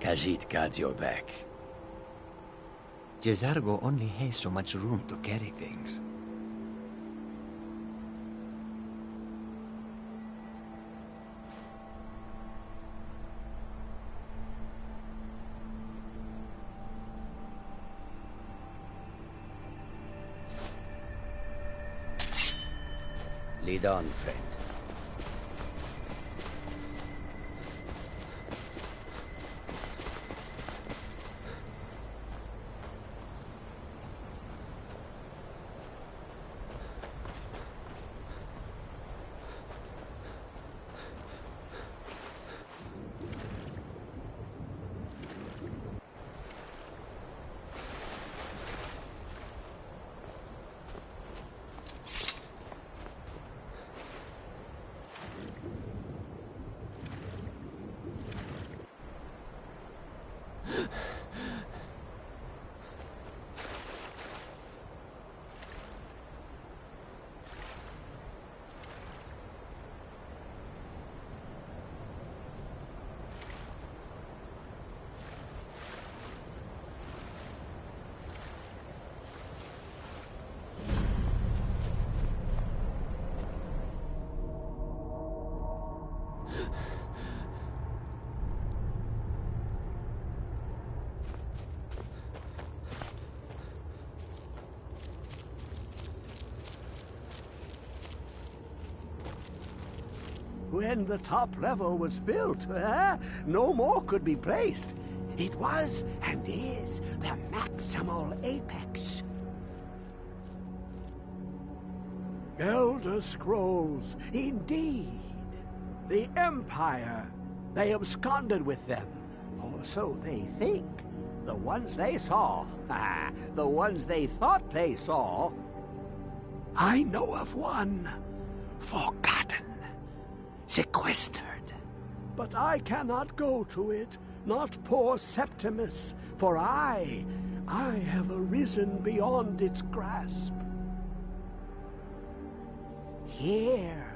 Khajiit guards your back. Jezargo only has so much room to carry things. Lead on, friend. When the top level was built, no more could be placed. It was and is the maximal apex. Elder Scrolls, indeed. The Empire. They absconded with them, or so they think. The ones they saw, the ones they thought they saw. I know of one, forgotten. Sequestered. But I cannot go to it, not poor Septimus, for I have arisen beyond its grasp. Here.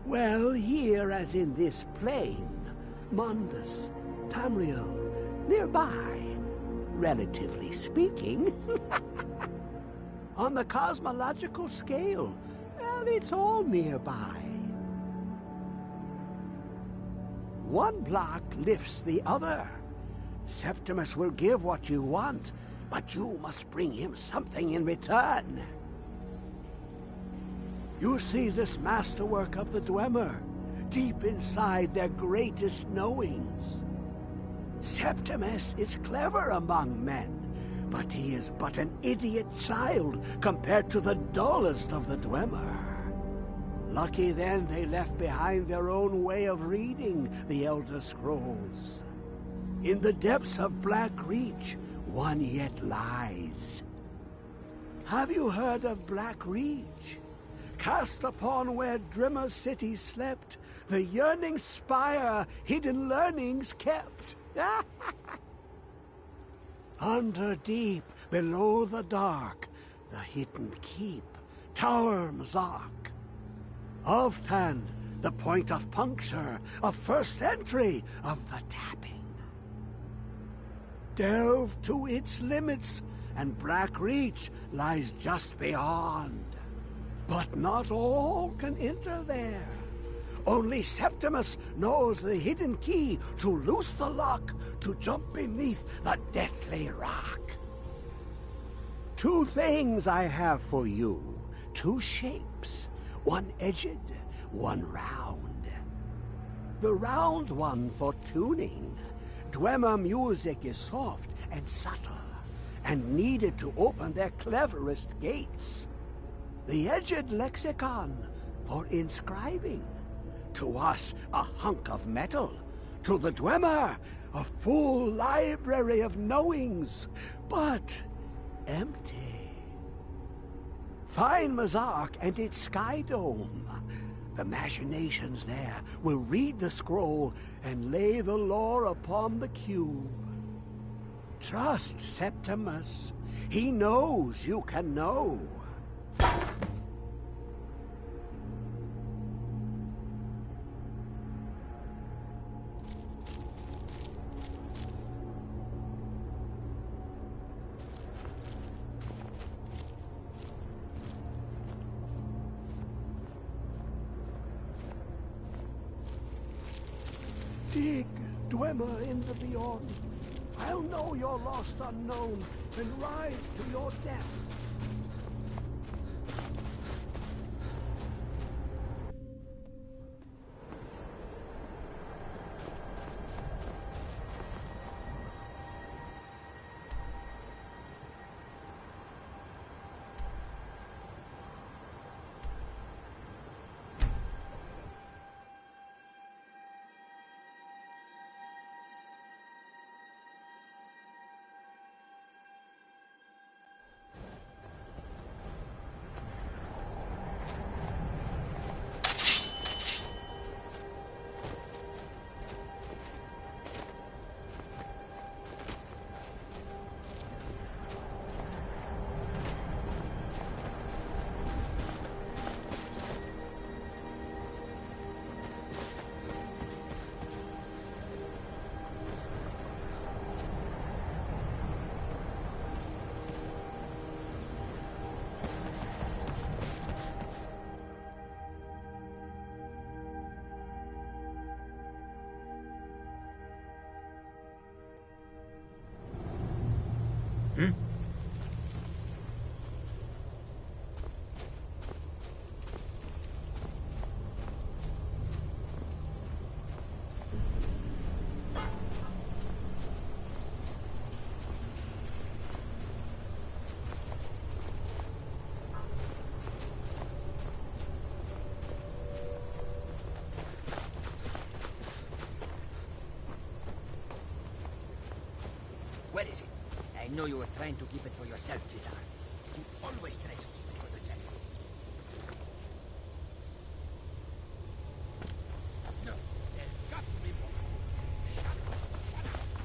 Well, here as in this plain, Mundus, Tamriel, nearby, relatively speaking. On the cosmological scale, well, it's all nearby. One block lifts the other. Septimus will give what you want, but you must bring him something in return. You see this masterwork of the Dwemer, deep inside their greatest knowings. Septimus is clever among men, but he is but an idiot child compared to the dullest of the Dwemer. Lucky then they left behind their own way of reading the Elder Scrolls. In the depths of Black Reach, one yet lies. Have you heard of Black Reach? Cast upon where Drimmer City slept, the yearning spire hidden learnings kept. Under deep, below the dark, the hidden keep, Tower Mazark. Oftan, the point of puncture, of first entry, of the tapping. Delve to its limits, and Black Reach lies just beyond. But not all can enter there. Only Septimus knows the hidden key to loose the lock, to jump beneath the deathly rock. Two things I have for you, two shapes. One edged, one round. The round one for tuning. Dwemer music is soft and subtle, and needed to open their cleverest gates. The edged lexicon for inscribing. To us, a hunk of metal. To the Dwemer, a full library of knowings, but empty. Find Mazark and its sky dome. The machinations there will read the scroll and lay the lore upon the cube. Trust Septimus. He knows you can know. Dig, Dwemer in the beyond. I'll know your lost unknown and rise to your death. Where is it? I know you were trying to keep it for yourself, Cesar. You always try to keep it for yourself. No, there's got to be more. Shut up. Shut up.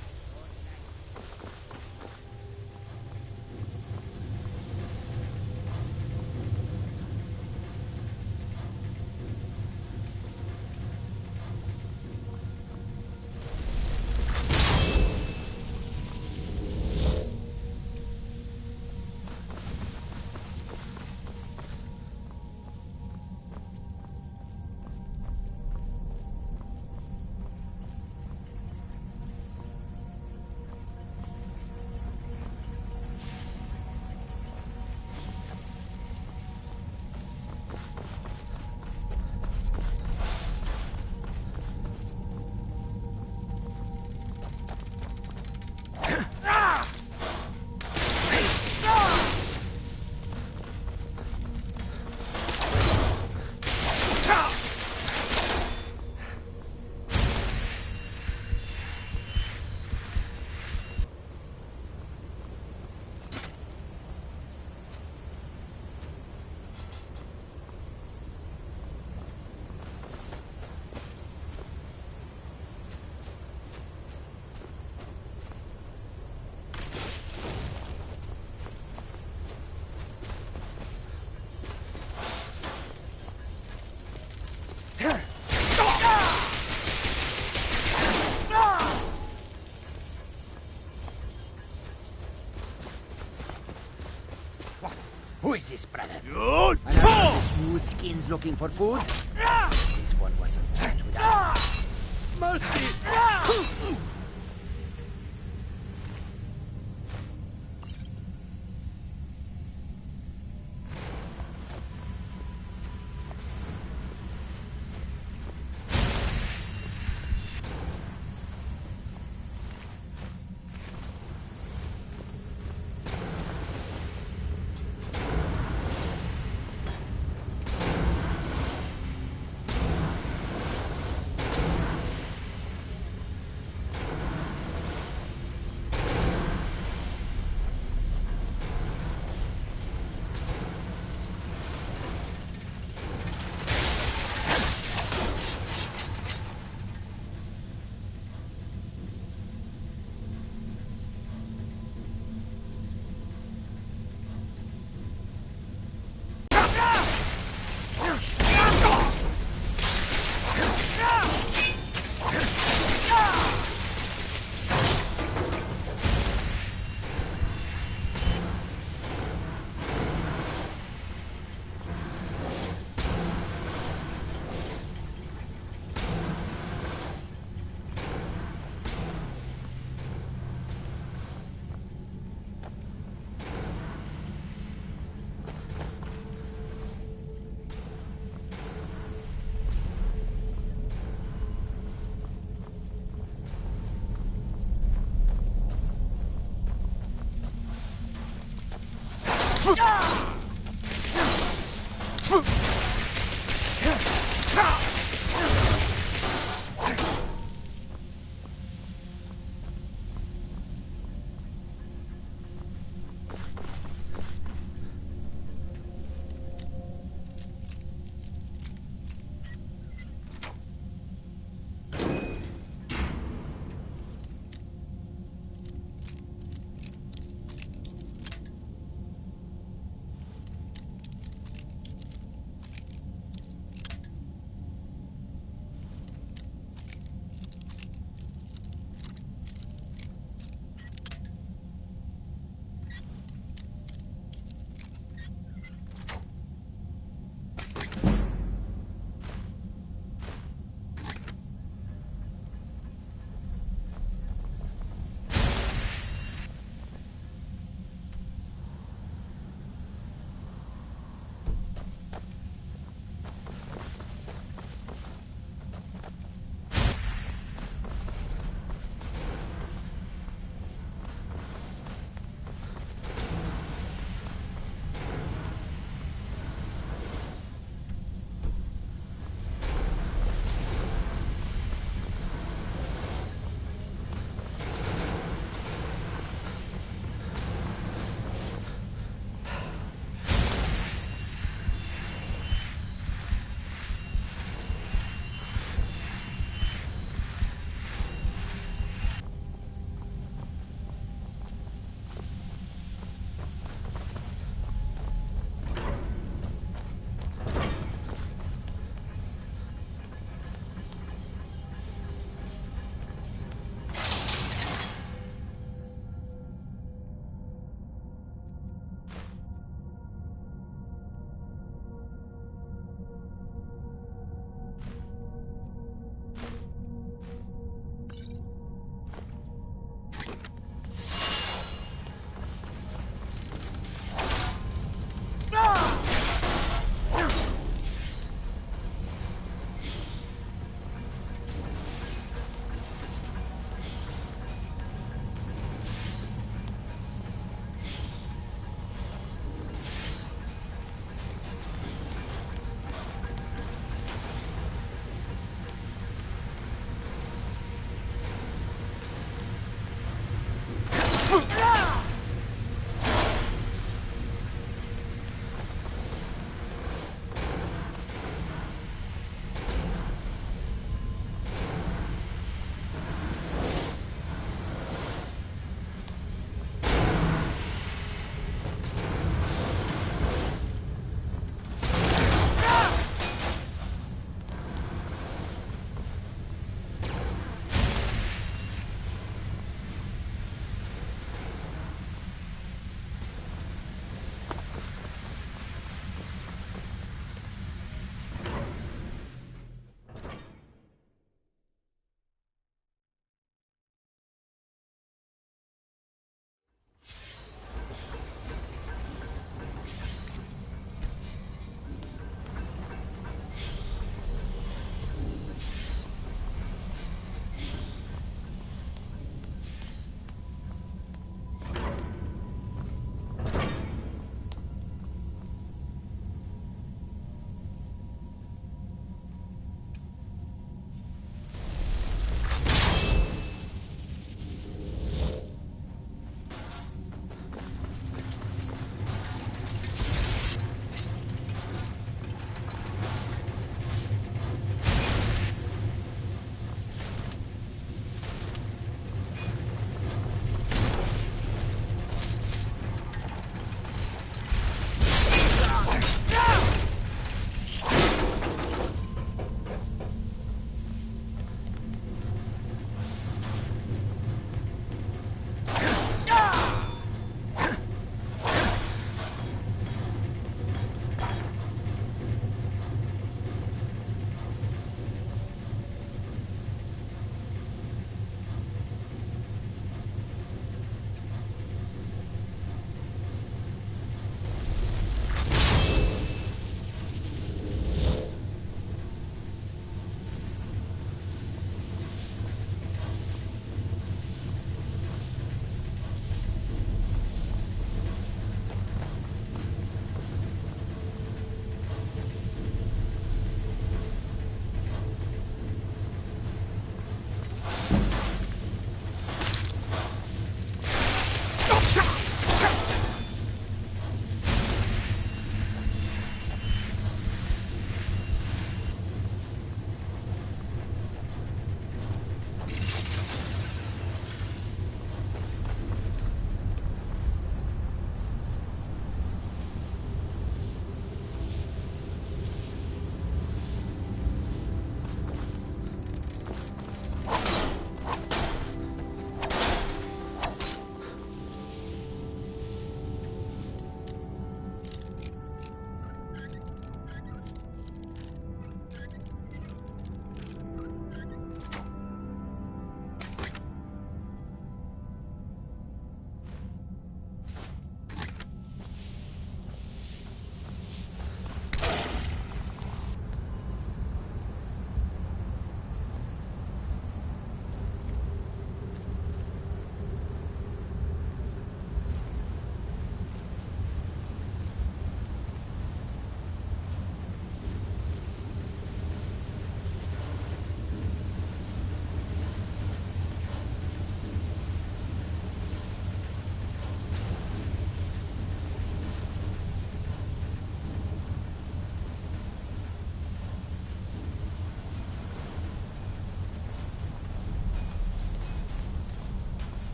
Who is this, brother? Another smooth skins looking for food? This one wasn't sent with us. Mercy!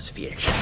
Zwierz.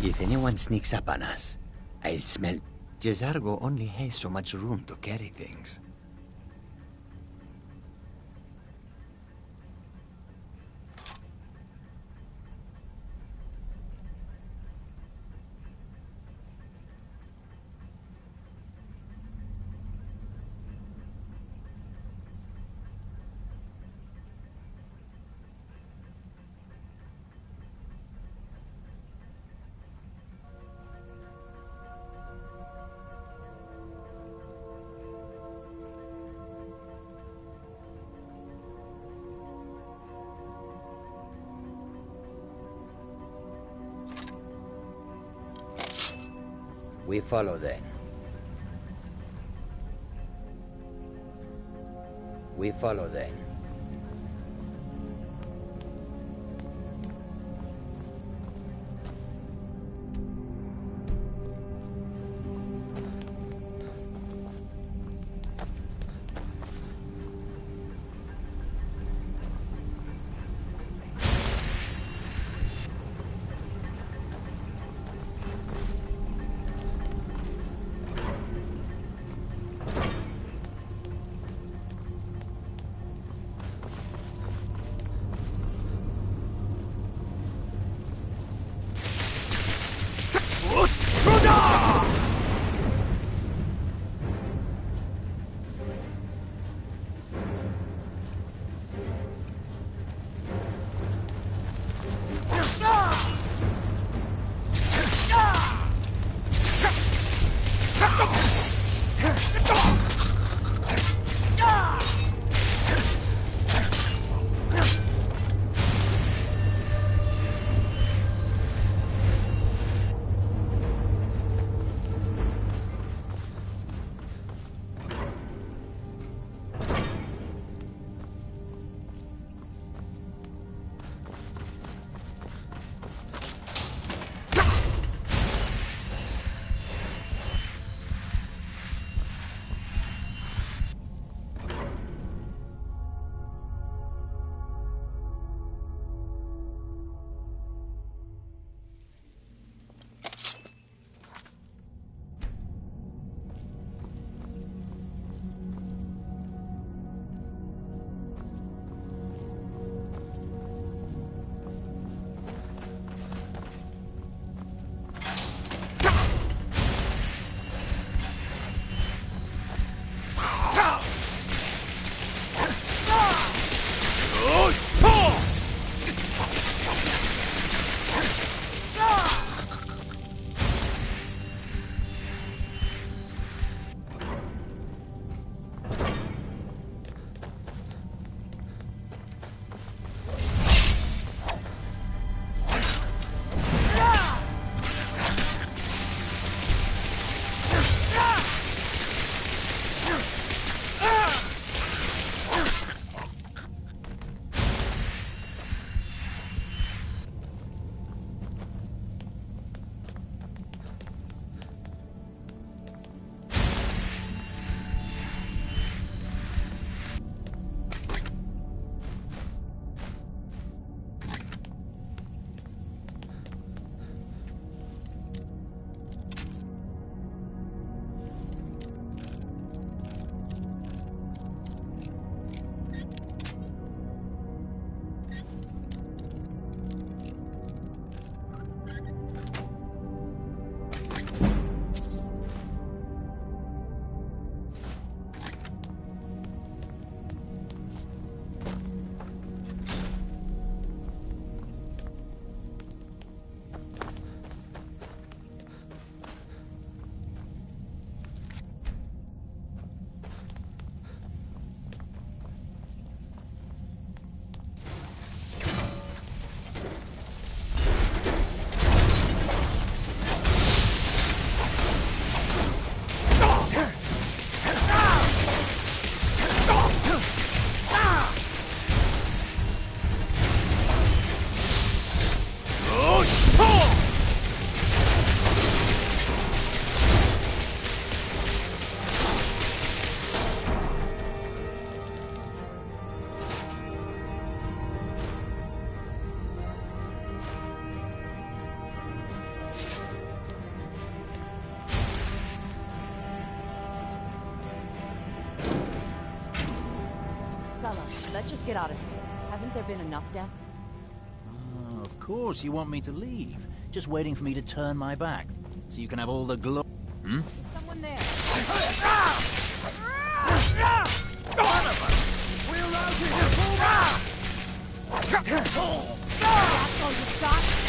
If anyone sneaks up on us, I'll smell... Jezargo only has so much room to carry things. We follow then. We follow then. Sulla, let's just get out of here. Hasn't there been enough death? Oh, of course you want me to leave. Just waiting for me to turn my back. So you can have all the glory. Hmm? Someone there. We're out of here! That's all you got?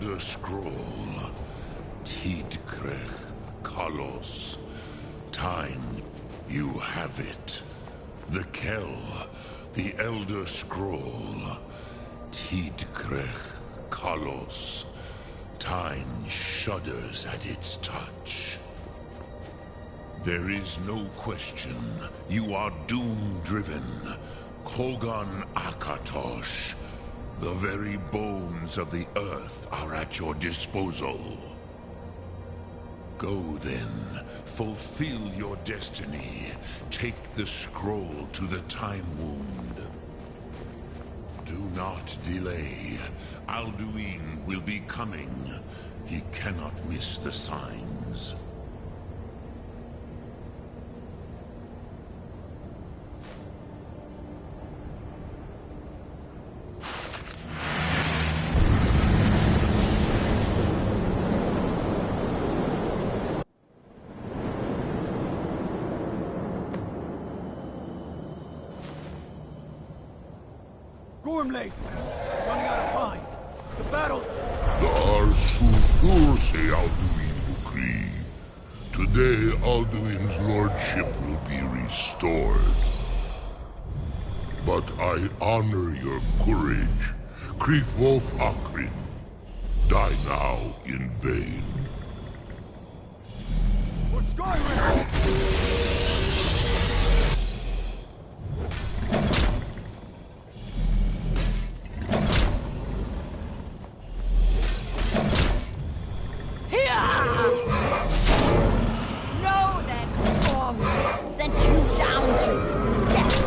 Elder Scroll. Tidkrech Kalos. Time, you have it. The Kell, the Elder Scroll. Tidkrech Kalos. Time shudders at its touch. There is no question. You are doom-driven. Kogan Akatosh. The very bones of the earth are at your disposal. Go then, fulfill your destiny. Take the scroll to the Time Wound. Do not delay. Alduin will be coming. He cannot miss the signs. Gormley! Running out of time. The battle... Thurse Alduin Mukri. Today Alduin's lordship will be restored. But I honor your courage. Krifwolf Akrin. Die now in vain. For Skyrim! Know that Gormley sent you down to death.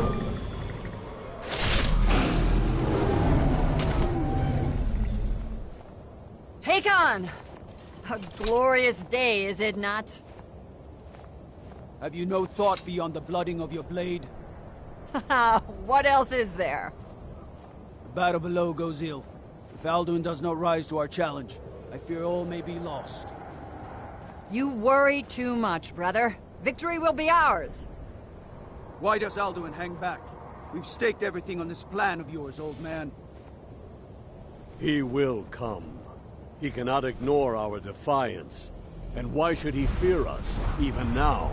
Hakon! A glorious day, is it not? Have you no thought beyond the blooding of your blade? What else is there? The battle below goes ill. If Alduin does not rise to our challenge, I fear all may be lost. You worry too much, brother. Victory will be ours. Why does Alduin hang back? We've staked everything on this plan of yours, old man. He will come. He cannot ignore our defiance. And why should he fear us, even now?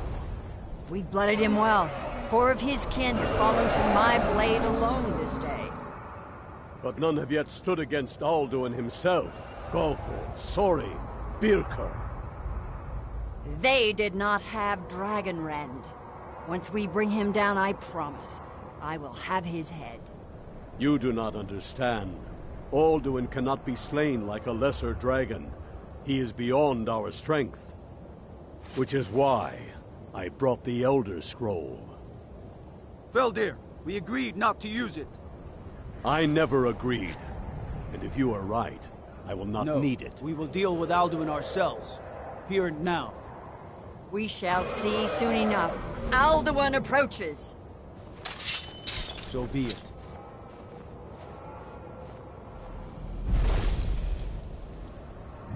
We blooded him well. 4 of his kin have fallen to my blade alone this day. But none have yet stood against Alduin himself. Golthor, Sori, Birker. They did not have Dragonrend. Once we bring him down, I promise, I will have his head. You do not understand. Alduin cannot be slain like a lesser dragon. He is beyond our strength. Which is why I brought the Elder Scroll. Feldir, we agreed not to use it. I never agreed. And if you are right, I will not need it. We will deal with Alduin ourselves. Here and now. We shall see soon enough. Alduin approaches. So be it.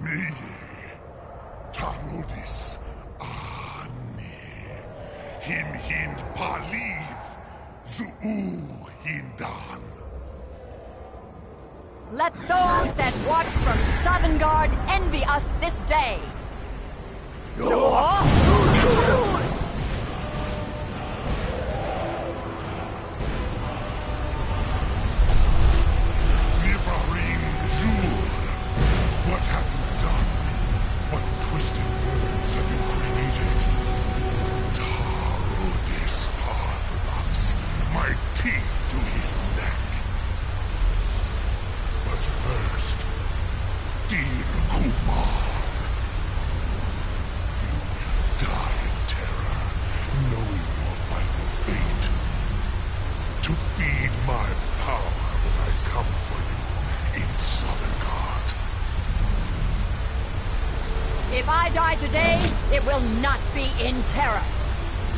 Me, Tarudis, Ani, Him Hind Paliv, Zuu Hindan. Let those that watch from Sovngarde envy us this day. Nivarim Jul, what have you done? What twisted words have you created? Tarudis Harthrax, my teeth to his neck. But first, dear Kumar, you will die in terror, knowing your final fate. To feed my power when I come for you in Sovngarde. If I die today, it will not be in terror.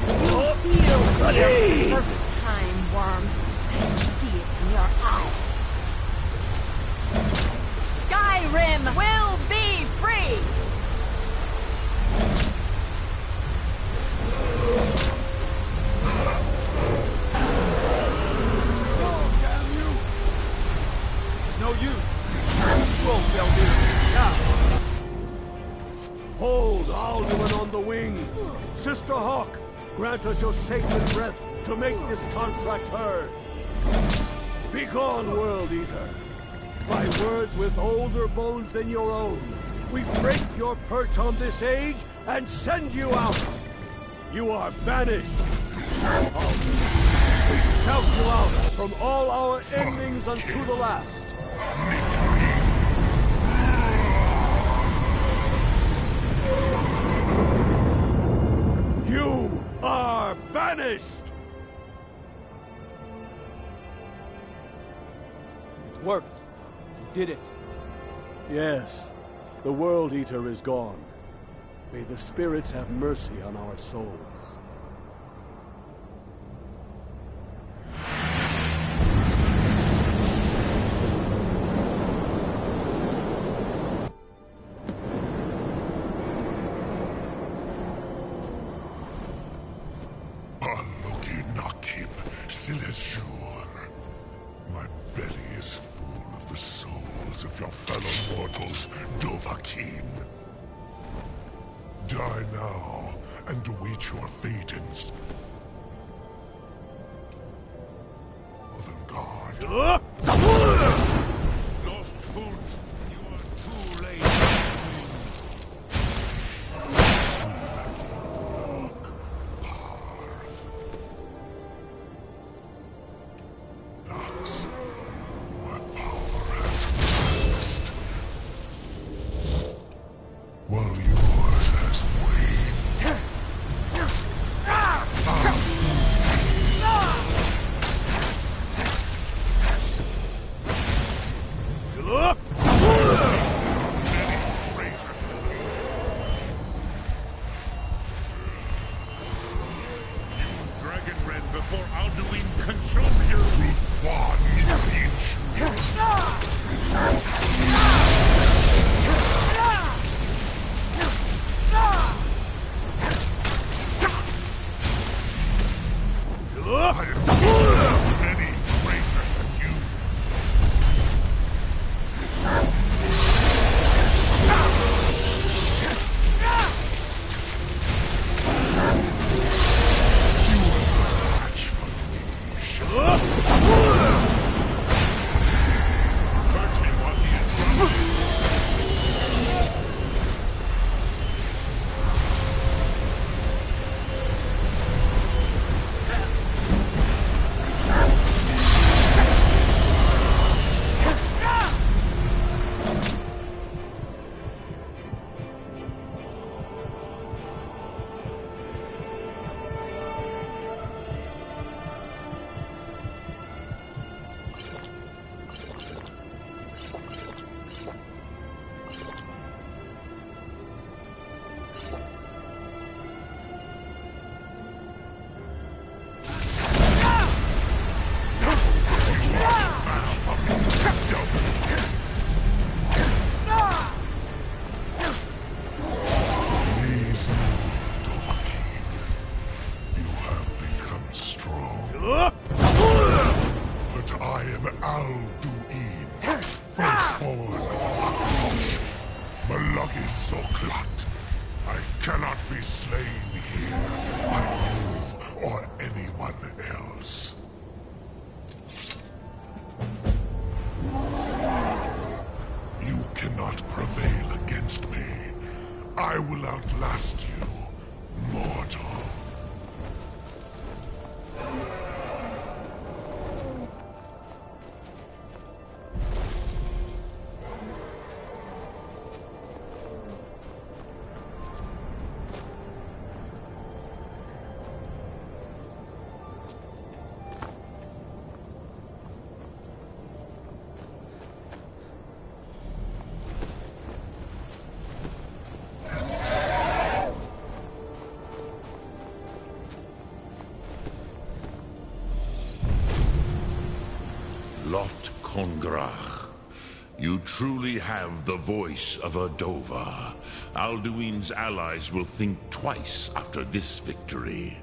You feel fear first time, worm. I see it in your eyes. Skyrim will be free! Oh, damn you! It's no use. The scroll fell here. Now, Alduin on the wing. Sister Hawk, grant us your sacred breath to make this contract heard. Begone, World Eater. By words with older bones than your own, we break your perch on this age and send you out. You are banished. We shout you out from all our endings unto the last. You are banished! It worked. You did it. Yes, the World Eater is gone. May the spirits have mercy on our souls. My belly is full of the souls of your fellow mortals, Dovahkiin. Die now, and await your fate in Southern Guard. Lost foot, you are too late. Where power has waxed, while yours has waned. Use Dragon Ren before Alduin consumes you! One inch. I am many greater than you. You are no match for me, hurt him while he is running. Please know, Dovahkiin, you have become strong. But I am Alduin, firstborn of Akrosh, Malagis Zoklat. I cannot be slain here by you or anyone else. You cannot prevail against me. I will outlast you, mortal. Lot Kongrach, you truly have the voice of a Dova. Alduin's allies will think twice after this victory.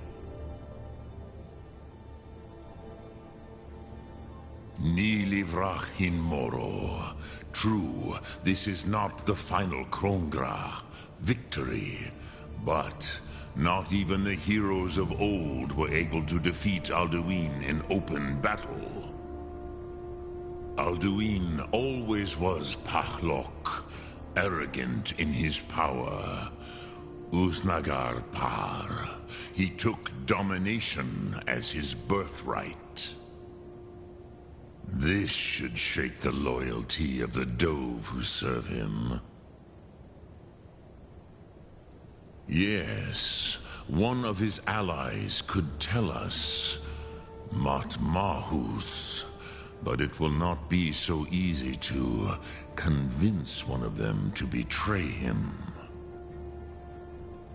Ni livrach hin moro. True, this is not the final Krongra victory, But not even the heroes of old were able to defeat Alduin in open battle. Alduin always was Pahlok, arrogant in his power. Uznagar Par. He took domination as his birthright. This should shake the loyalty of the Dove who serve him. Yes, one of his allies could tell us. Matmahus. But it will not be so easy to convince one of them to betray him.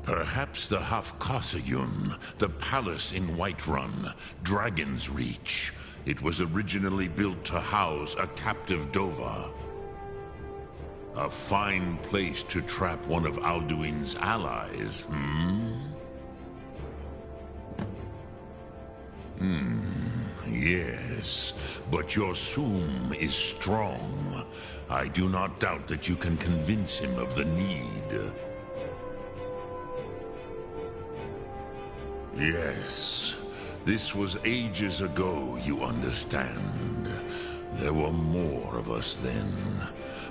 Perhaps the Hafkasayun, the palace in Whiterun, Dragon's Reach. It was originally built to house a captive Dova. A fine place to trap one of Alduin's allies, Yes, but your Soom is strong. I do not doubt that you can convince him of the need. Yes, this was ages ago, you understand. There were more of us then.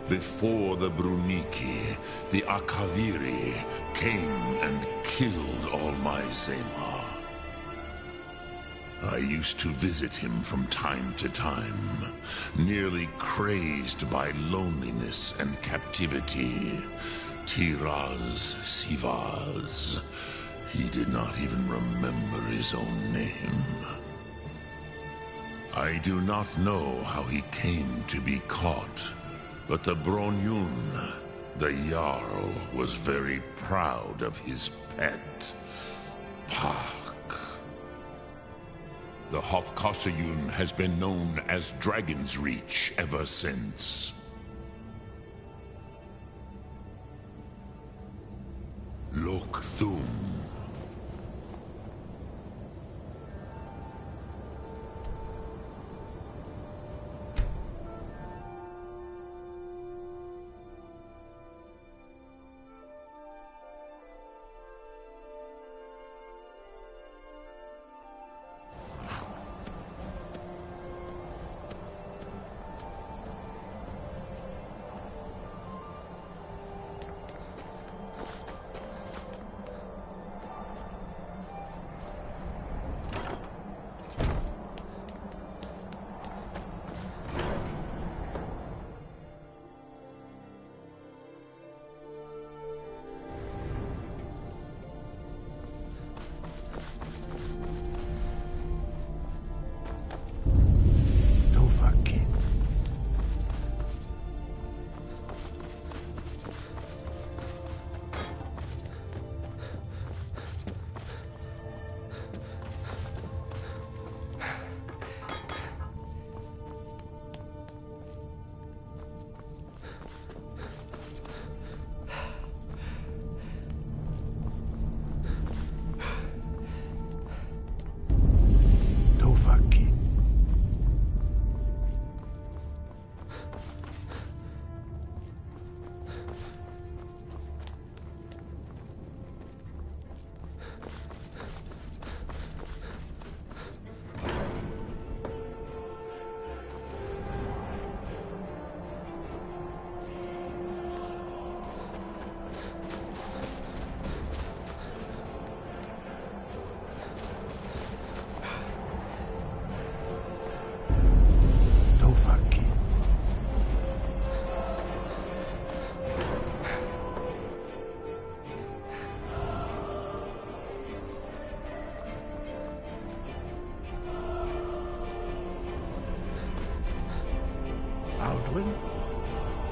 Before the Bruniki, the Akaviri came and killed all my Zema. I used to visit him from time to time, nearly crazed by loneliness and captivity. Tiraz Sivaz. He did not even remember his own name. I do not know how he came to be caught, but the Bronyun, the Jarl, was very proud of his pet, Pak. The Hofkasayun has been known as Dragon's Reach ever since. Lok Thum.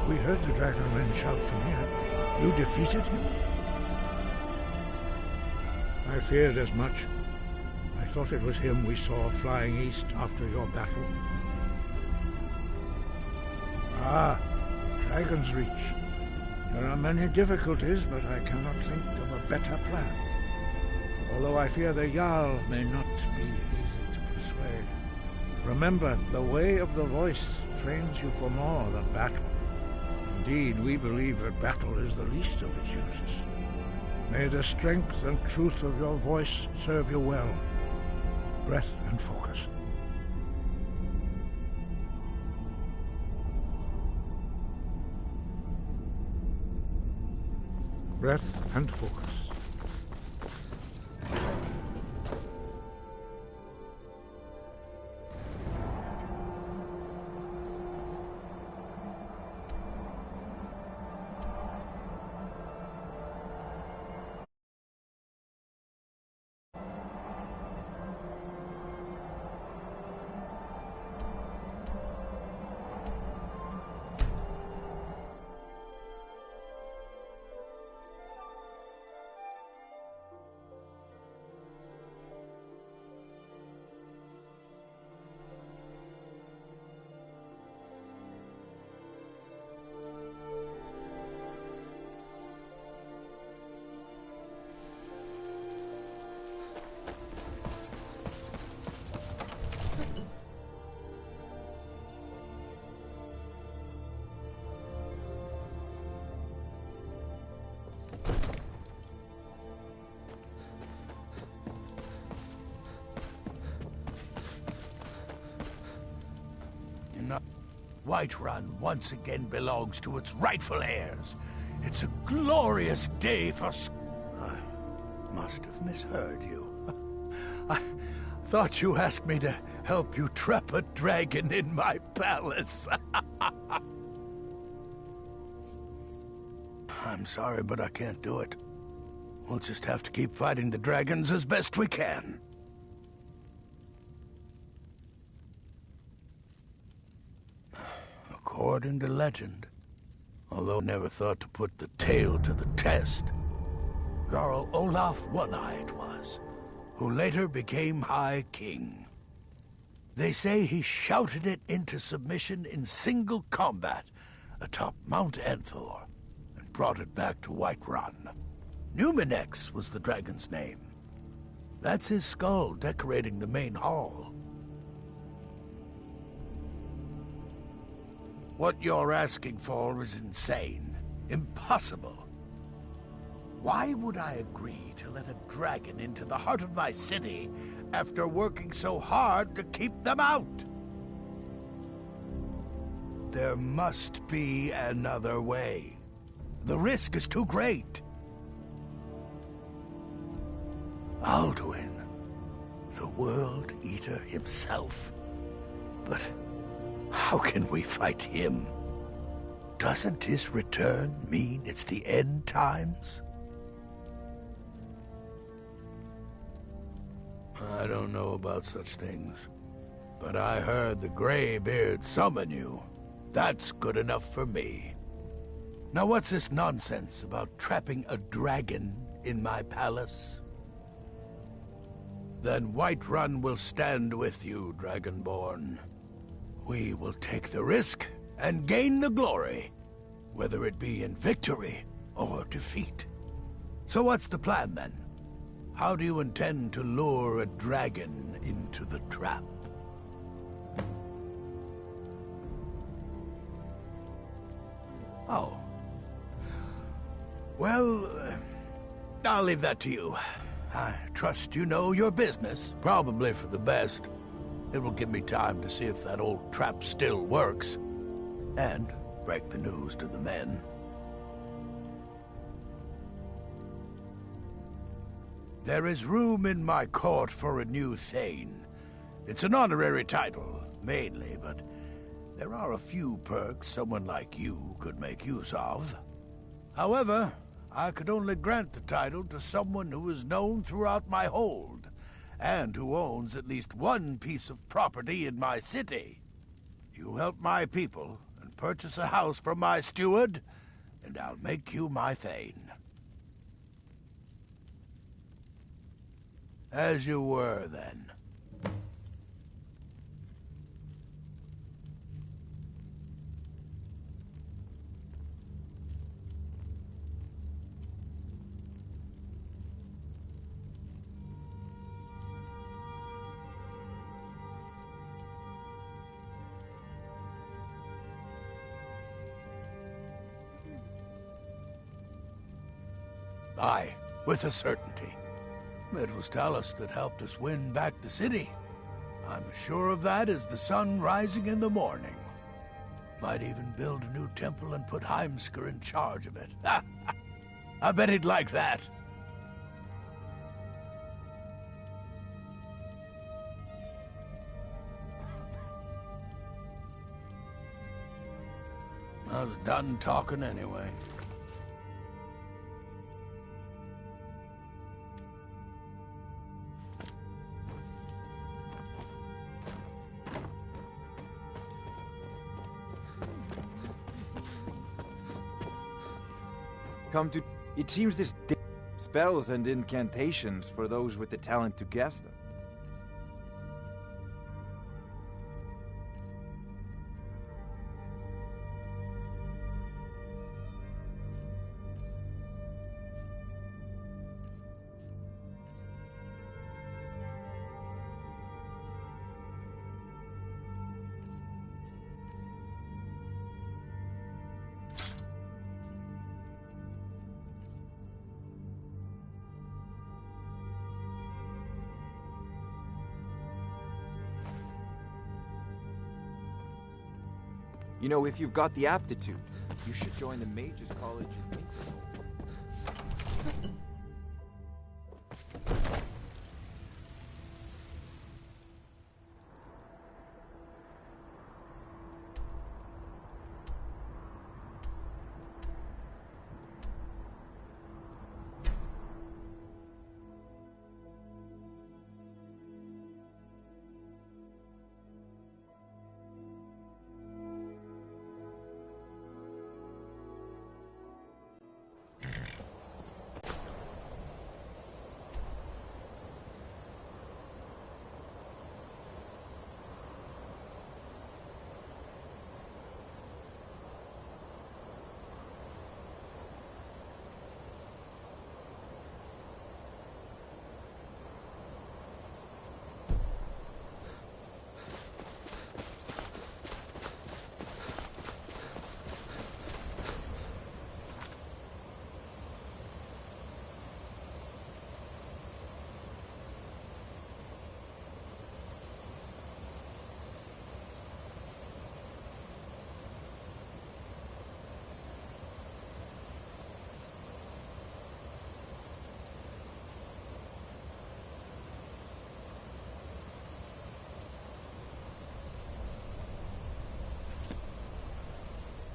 We heard the Dragonmen shout from here. You defeated him? I feared as much. I thought it was him we saw flying east after your battle. Ah, Dragon's Reach. There are many difficulties, but I cannot think of a better plan. Although I fear the Jarl may not be easy to persuade. Remember, the way of the voice trains you for more than battle. Indeed, we believe that battle is the least of its uses. May the strength and truth of your voice serve you well. Breath and focus. Breath and focus. Whiterun once again belongs to its rightful heirs. It's a glorious day for I must have misheard you. I thought you asked me to help you trap a dragon in my palace. I'm sorry, but I can't do it. We'll just have to keep fighting the dragons as best we can. According to legend, although never thought to put the tale to the test, Jarl Olaf One-Eye it was, who later became High King. They say he shouted it into submission in single combat atop Mount Enthor, and brought it back to Whiterun. Numinex was the dragon's name. That's his skull decorating the main hall. What you're asking for is insane. Impossible. Why would I agree to let a dragon into the heart of my city after working so hard to keep them out? There must be another way. The risk is too great. Alduin, the World Eater himself. But how can we fight him? Doesn't his return mean it's the end times? I don't know about such things, but I heard the Greybeard summon you. That's good enough for me. Now what's this nonsense about trapping a dragon in my palace? Then Whiterun will stand with you, Dragonborn. We will take the risk and gain the glory, whether it be in victory or defeat. So what's the plan, then? How do you intend to lure a dragon into the trap? Oh. Well, I'll leave that to you. I trust you know your business, probably for the best. It will give me time to see if that old trap still works, and break the news to the men. There is room in my court for a new Thane. It's an honorary title, mainly, but there are a few perks someone like you could make use of. However, I could only grant the title to someone who is known throughout my hold, and who owns at least one piece of property in my city. You help my people and purchase a house from my steward, and I'll make you my Thane. As you were, then. Aye, with a certainty. It was Talus that helped us win back the city. I'm as sure of that as the sun rising in the morning. Might even build a new temple and put Heimskr in charge of it. I bet he'd like that. I was done talking anyway. It seems this spells and incantations for those with the talent to guess them. You know, if you've got the aptitude, you should join the Mages College in Winterhold.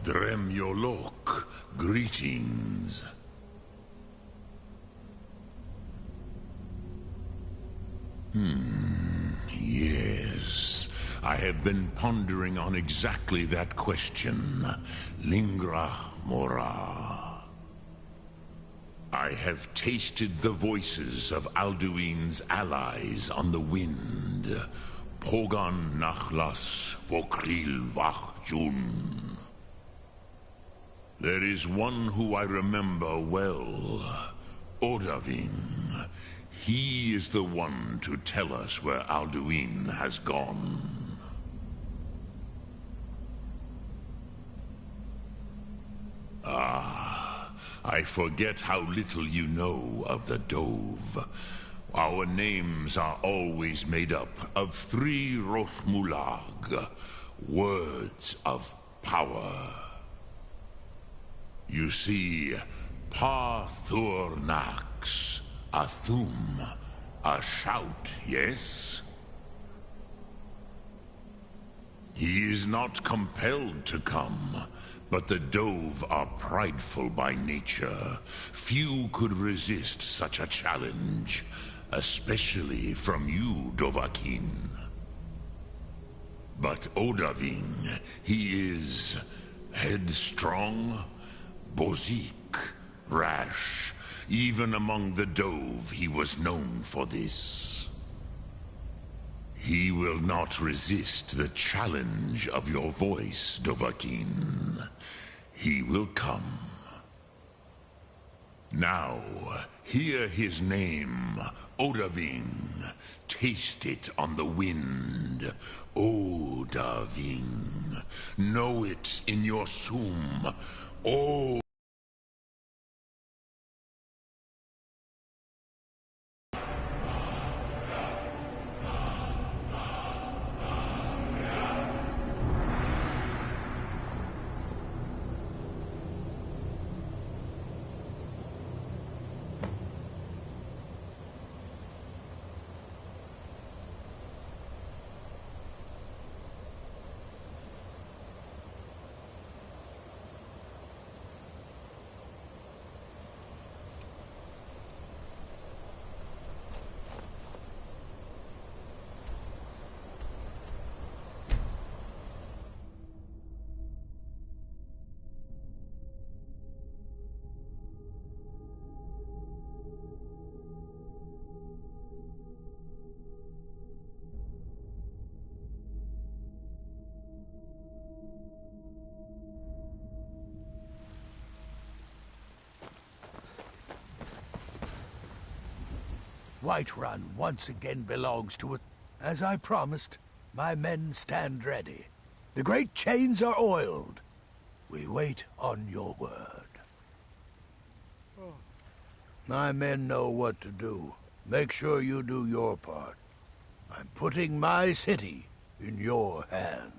Dremyolok, greetings. Yes. I have been pondering on exactly that question. Lingra Mora. I have tasted the voices of Alduin's allies on the wind. Pogan Nachlas Vokril Vachjun. There is one who I remember well. Odaving. He is the one to tell us where Alduin has gone. Ah, I forget how little you know of the Dove. Our names are always made up of 3 Rothmulag, words of power. You see, Pa Thurnax, a thum, a shout, yes? He is not compelled to come, but the Dove are prideful by nature. Few could resist such a challenge, especially from you, Dovahkiin. But Odaving, he is headstrong, Bozik, rash. Even among the Dove, he was known for this. He will not resist the challenge of your voice, Dovahkiin. He will come. Now, hear his name, Odaving. Taste it on the wind. Odaving. Know it in your sum. Whiterun once again belongs to it. As I promised, my men stand ready. The great chains are oiled. We wait on your word. My men know what to do. Make sure you do your part. I'm putting my city in your hands.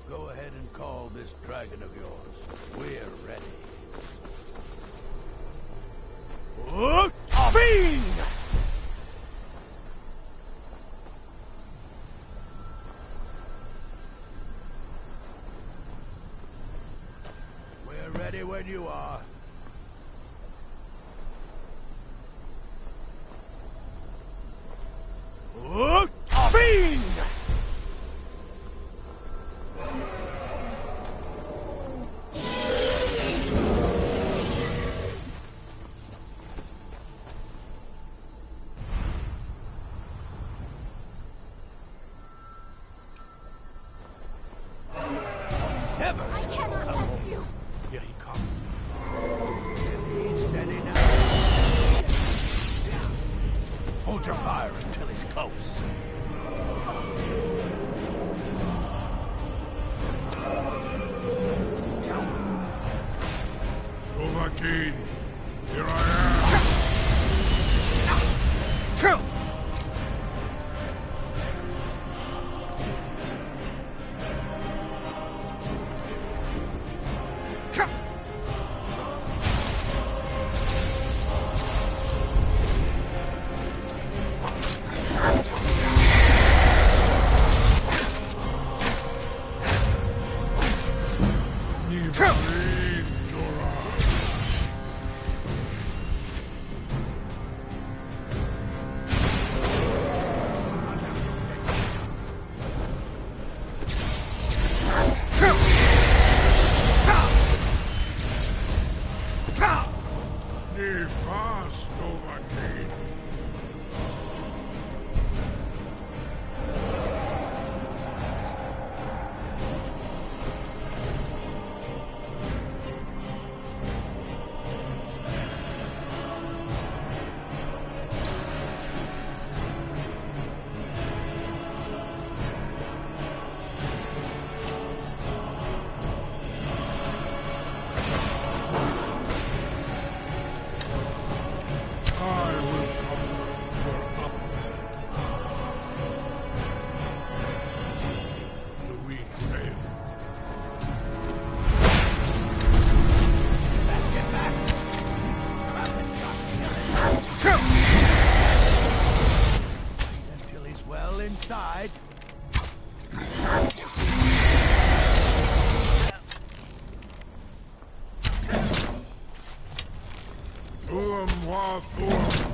Go ahead and call this dragon of yours. We're ready. Fiend! We're ready when you are. Fiend! I cannot trust you. Here he comes. Steady now. Hold your fire until he's close. Overkeen, here I am. Fast, Overkeen. Inside. Thurum wa Thurum.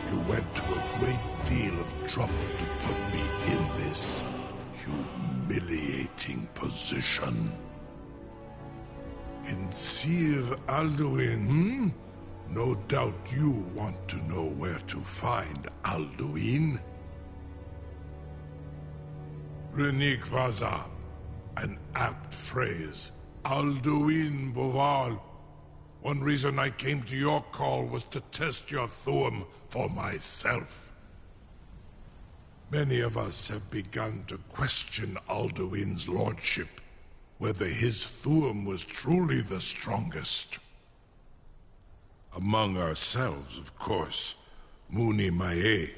You went to a great deal of trouble to put me in this humiliating position. In Sir Alduin, No doubt you want to know where to find Alduin. Renik Vaza. An apt phrase. Alduin Boval. One reason I came to your call was to test your Thuum for myself. Many of us have begun to question Alduin's lordship, whether his Thuum was truly the strongest. Among ourselves, of course, Muni Mae,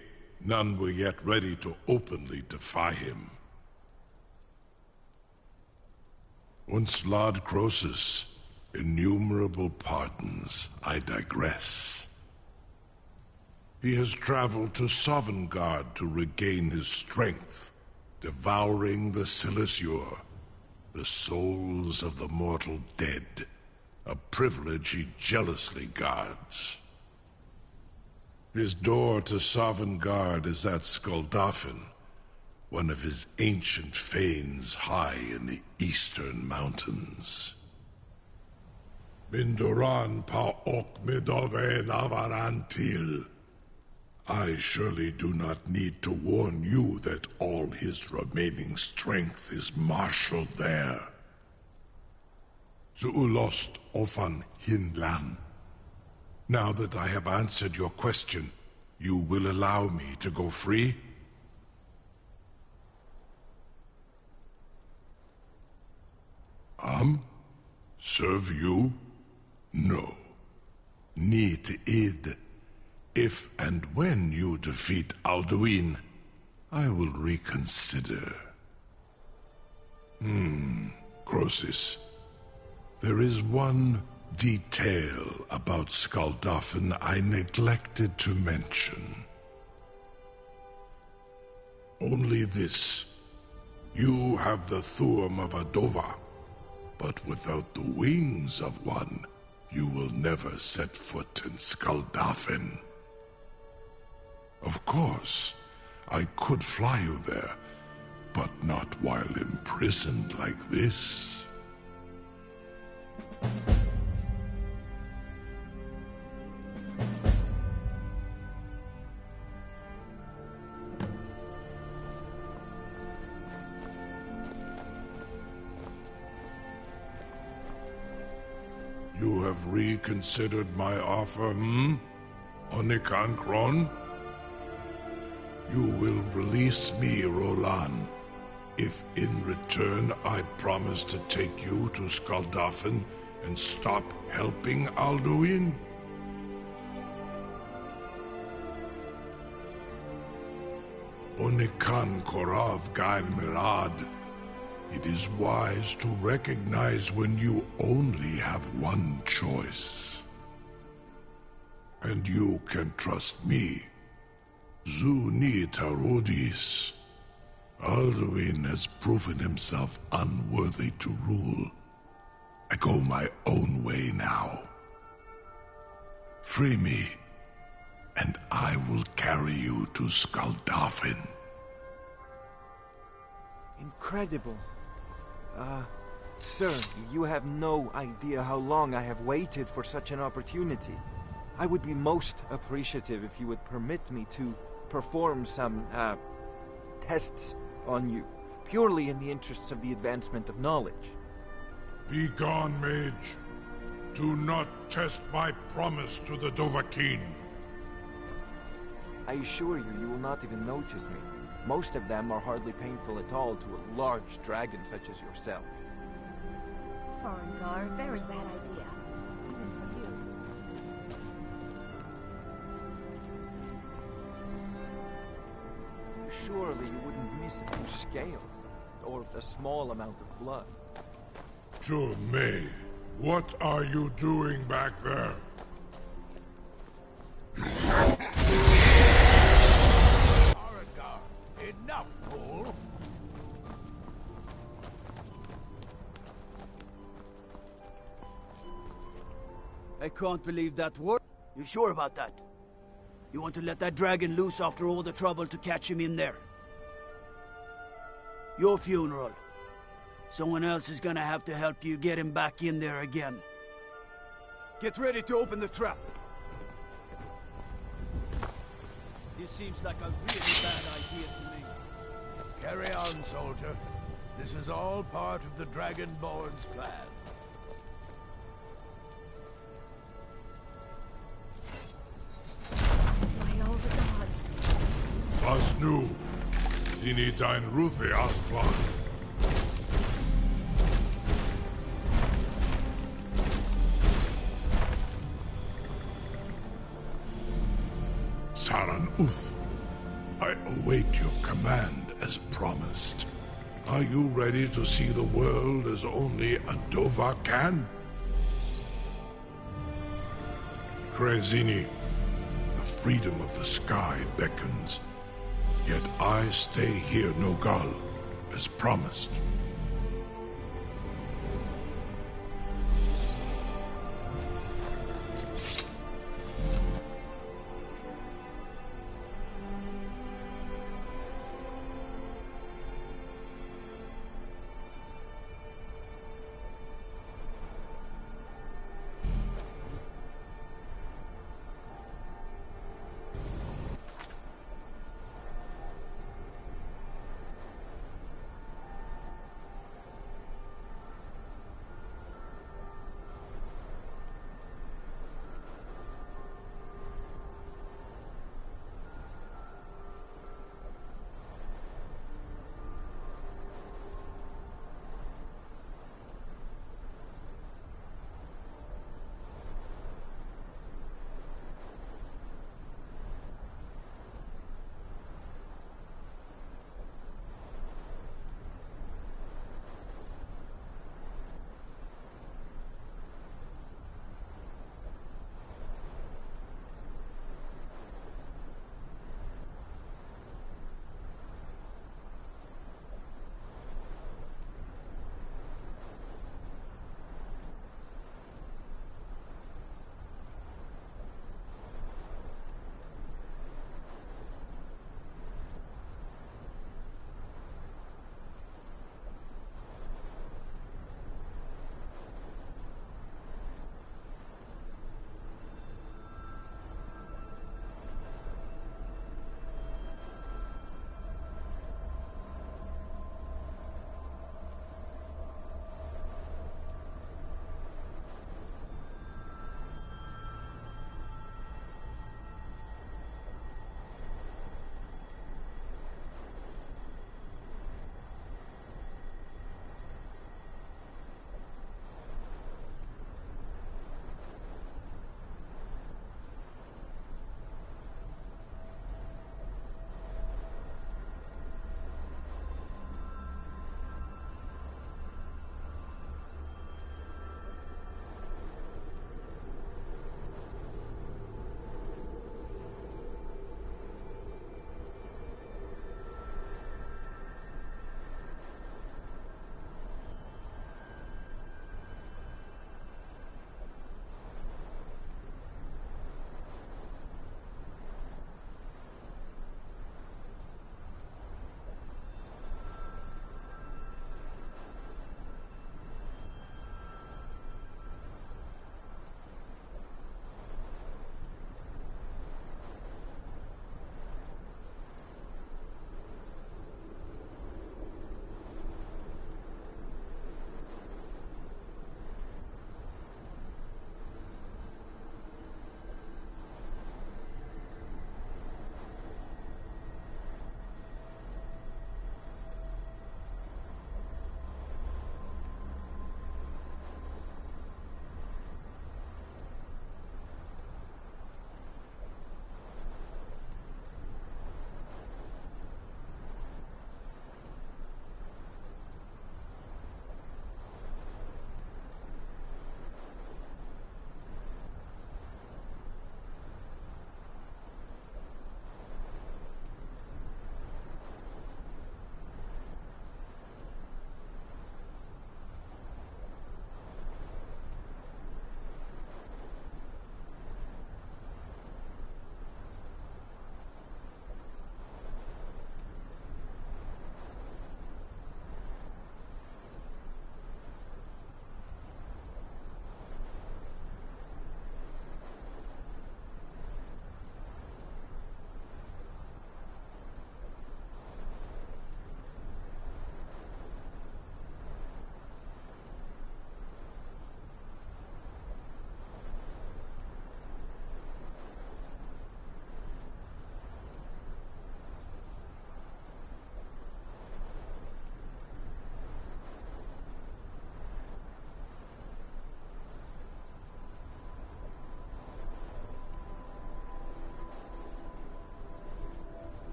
none were yet ready to openly defy him. Once Lord Croesus, innumerable pardons, I digress. He has traveled to Sovngarde to regain his strength, devouring the Silesur, the souls of the mortal dead, a privilege he jealously guards. His door to Sovngarde is at Skuldafn, one of his ancient fanes high in the eastern mountains. Mindoran pa ok midove navarantil. I surely do not need to warn you that all his remaining strength is marshaled there. Zuulost ofan hinlan. Now that I have answered your question, you will allow me to go free? Serve you? No. Need id. If and when you defeat Alduin, I will reconsider. Croesus. There is one detail about Skuldafn I neglected to mention. Only this. You have the Thuum of a Dova, but without the wings of one, you will never set foot in Skuldafn. Of course, I could fly you there, but not while imprisoned like this. You have reconsidered my offer, Onikan Kron? You will release me, Roland, if in return I promise to take you to Skuldafn and stop helping Alduin? Onikan Korav Gain Mirad. It is wise to recognize when you only have one choice. And you can trust me. Zuni Tarudis. Alduin has proven himself unworthy to rule. I go my own way now. Free me, and I will carry you to Skuldafn. Incredible. Sir, you have no idea how long I have waited for such an opportunity. I would be most appreciative if you would permit me to perform some, tests on you, purely in the interests of the advancement of knowledge. Be gone, mage. Do not test my promise to the Dovahkiin. I assure you, you will not even notice me. Most of them are hardly painful at all to a large dragon such as yourself. Farengar, very bad idea. Even for you. Surely you wouldn't miss a few scales, or a small amount of blood. May, what are you doing back there? Enough, fool! I can't believe that word. You sure about that? You want to let that dragon loose after all the trouble to catch him in there? Your funeral. Someone else is gonna have to help you get him back in there again. Get ready to open the trap. This seems like a really bad idea to me. Carry on, soldier. This is all part of the Dragonborn's plan. By all the gods. Was nu? Dini dein Rufe Astval. Saran Uth, I await your command as promised. Are you ready to see the world as only a Dova can? Krezini, the freedom of the sky beckons. Yet I stay here, Nogal, as promised.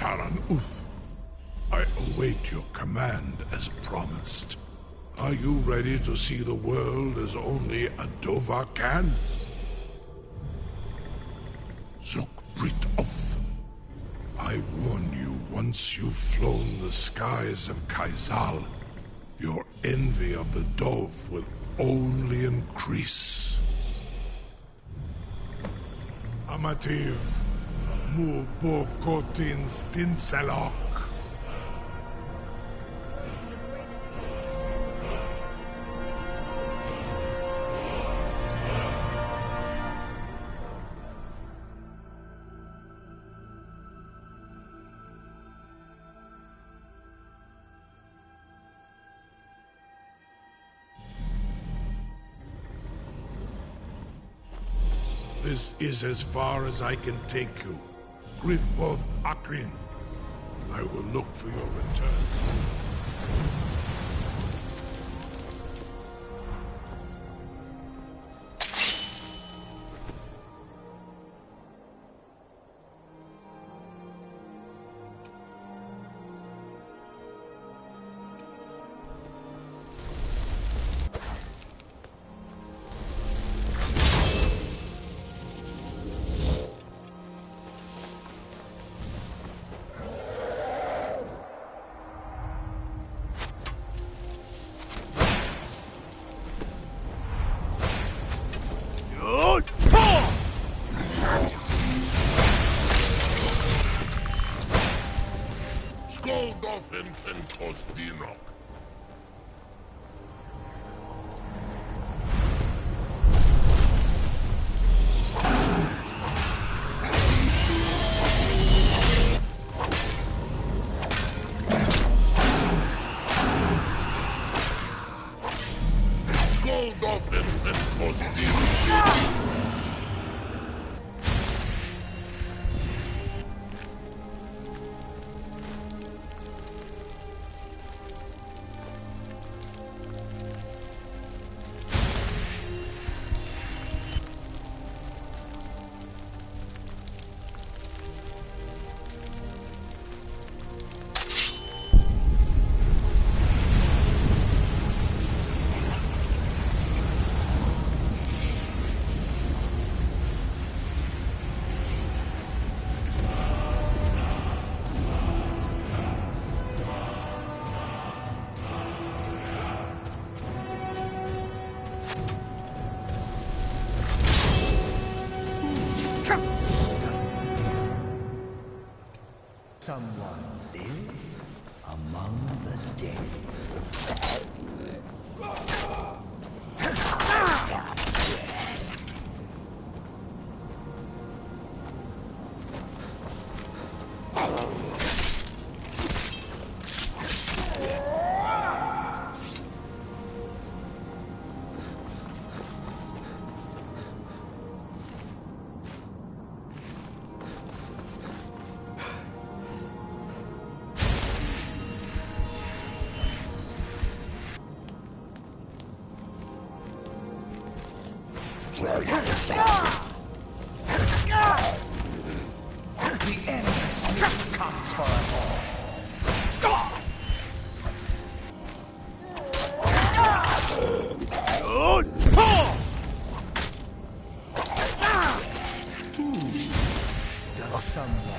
Taran Uth. I await your command as promised. Are you ready to see the world as only a Dova can? Zuk Brit Oth. I warn you, once you've flown the skies of Kaizal, your envy of the Dove will only increase. Amativ, mu bokotin stinselok. This is as far as I can take you. Grifboth Akrin. I will look for your return. Skoldolfin Pentos Dinok. Skoldolfin Pentos Dinok. Someone live among the dead. The endless comes for us all. Does someone...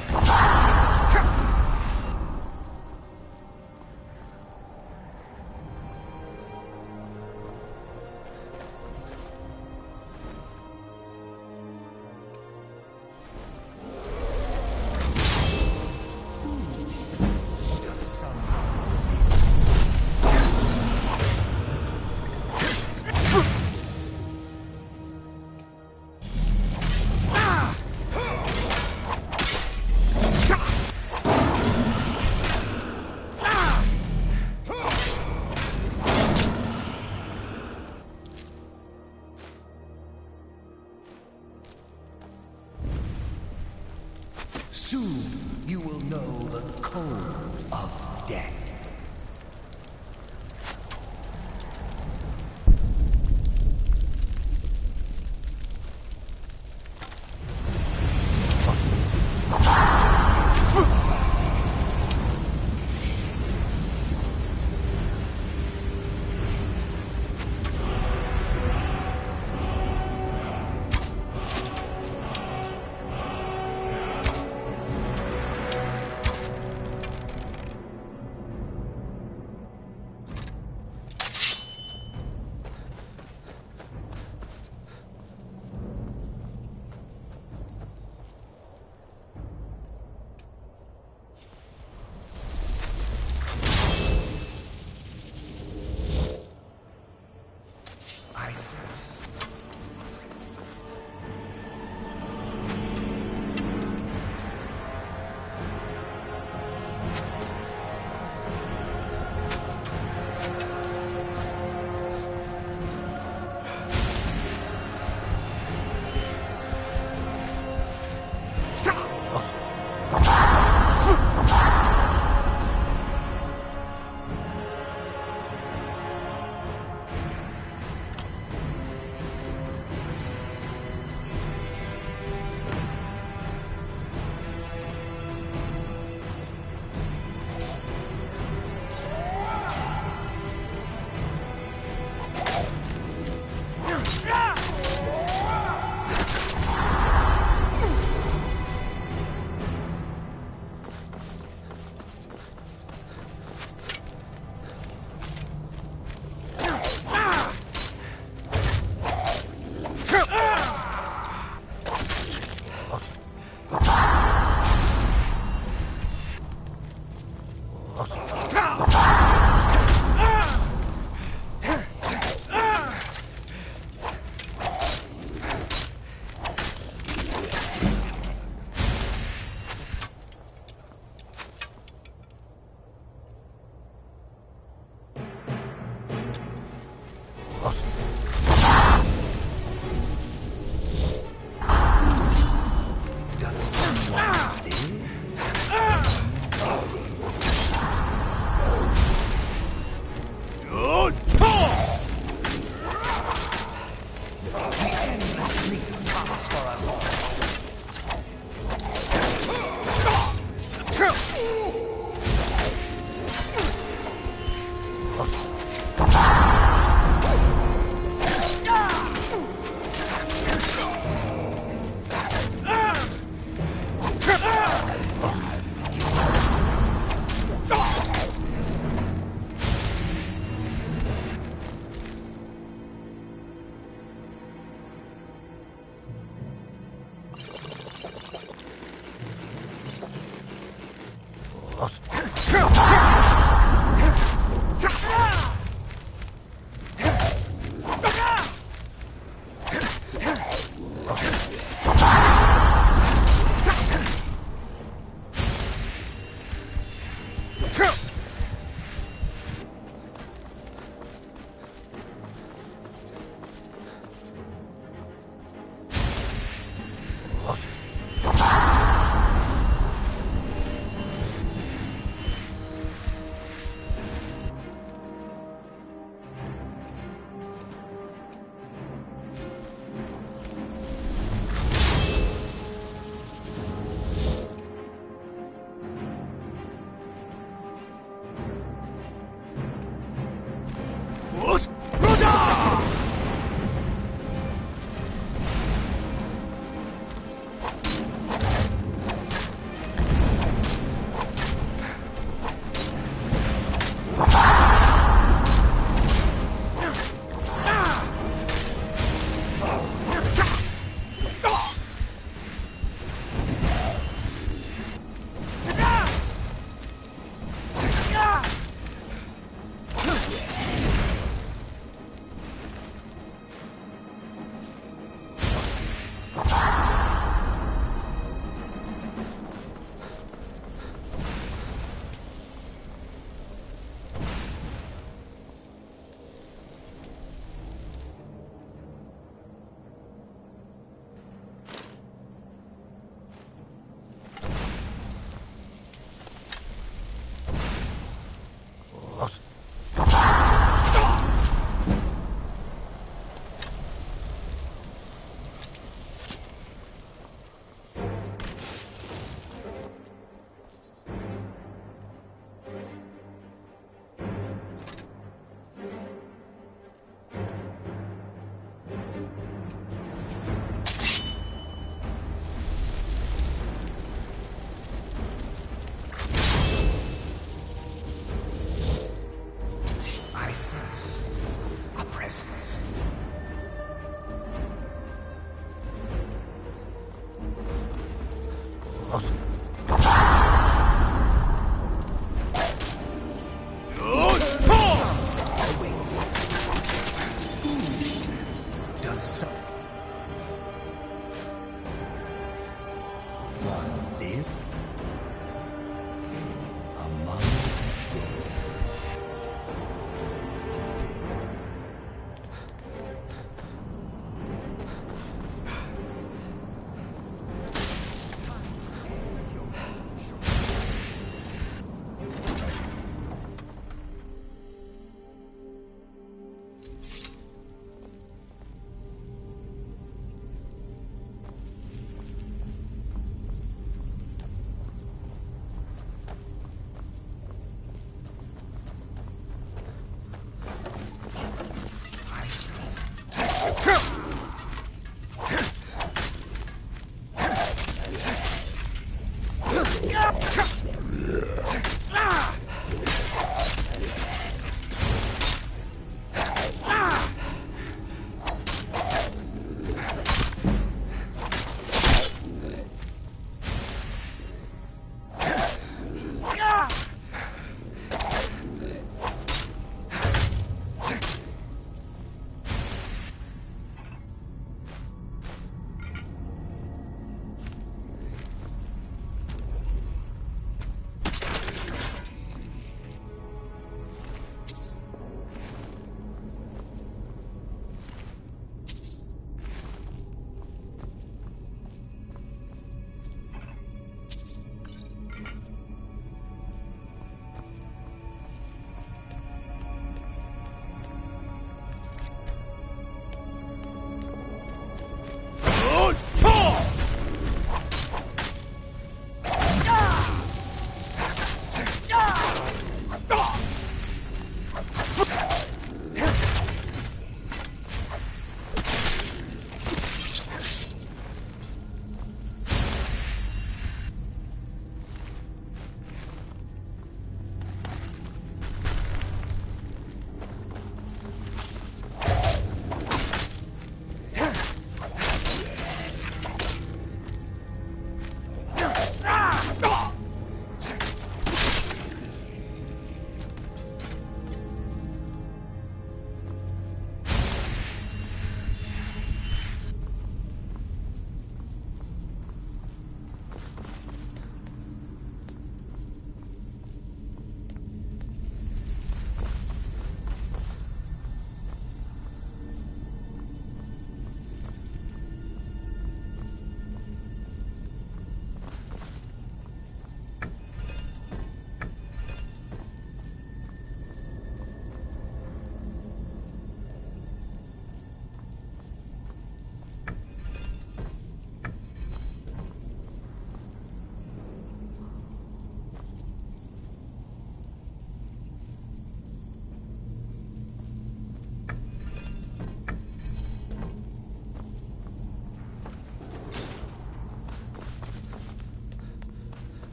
Soon you will know the code of death.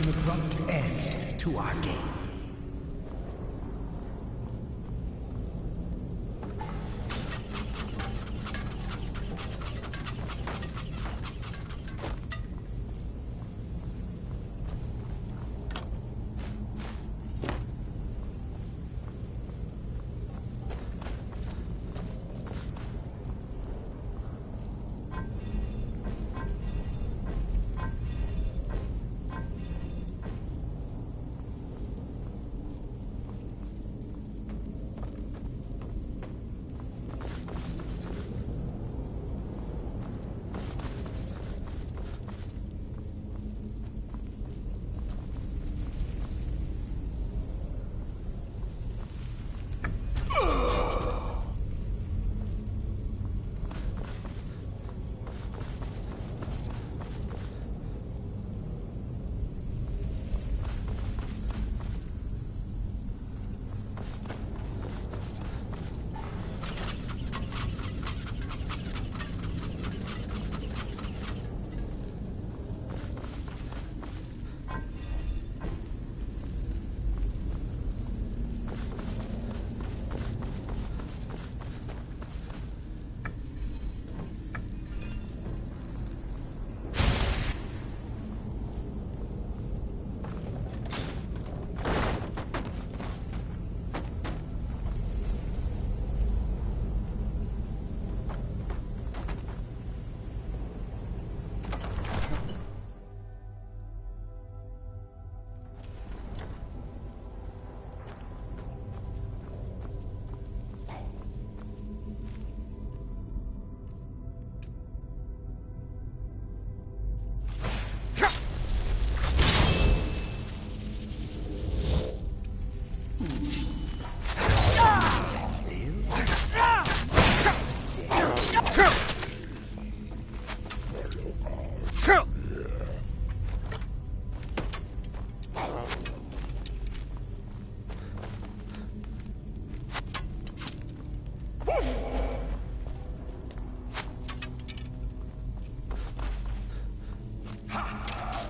an abrupt end to our game.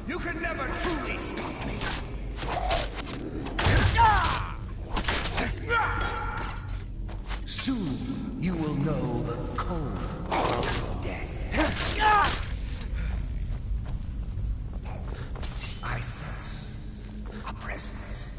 You can never truly stop me. Soon you will know the cold of death. I sense a presence.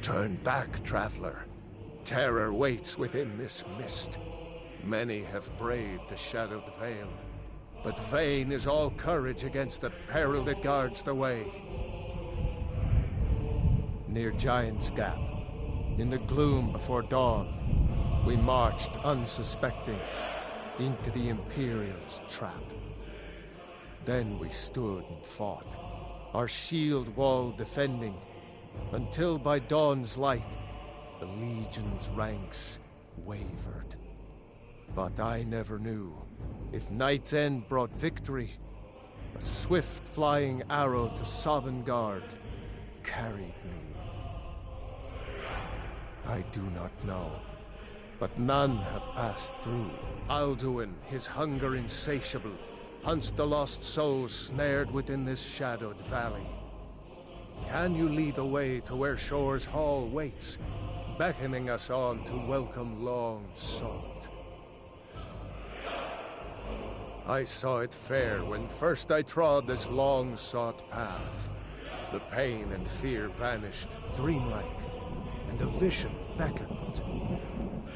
Turn back, traveler. Terror waits within this mist. Many have braved the shadowed veil, but vain is all courage against the peril that guards the way. Near Giant's Gap, in the gloom before dawn, we marched unsuspecting into the Imperial's trap. Then we stood and fought, our shield wall defending, until by dawn's light, the Legion's ranks wavered. But I never knew if Night's End brought victory, a swift flying arrow to Sovngarde carried me. I do not know, but none have passed through. Alduin, his hunger insatiable, hunts the lost souls snared within this shadowed valley. Can you lead the way to where Shore's Hall waits, beckoning us on to welcome long sought? I saw it fair when first I trod this long-sought path. The pain and fear vanished, dreamlike, and a vision beckoned.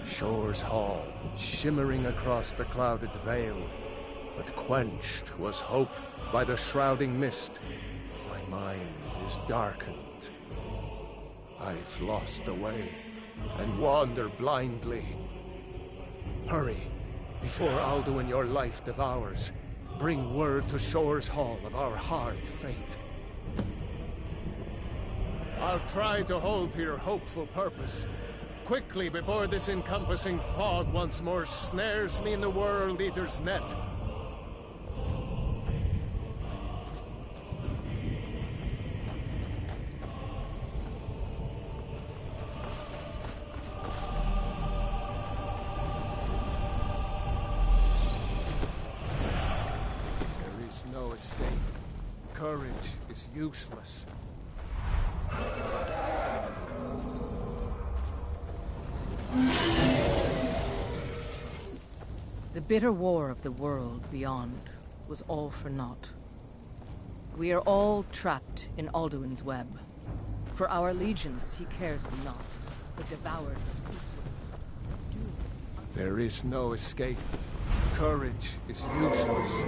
Shore's Hall, shimmering across the clouded veil, but quenched was hope by the shrouding mist. My mind is darkened. I've lost the way, and wander blindly. Hurry, before Alduin your life devours. Bring word to Shore's Hall of our hard fate. I'll try to hold to your hopeful purpose. Quickly, before this encompassing fog once more snares me in the World Eater's net. escape. Courage is useless. The bitter war of the world beyond was all for naught. We are all trapped in Alduin's web. For our allegiance he cares not, but devours us equally. There is no escape. Courage is useless.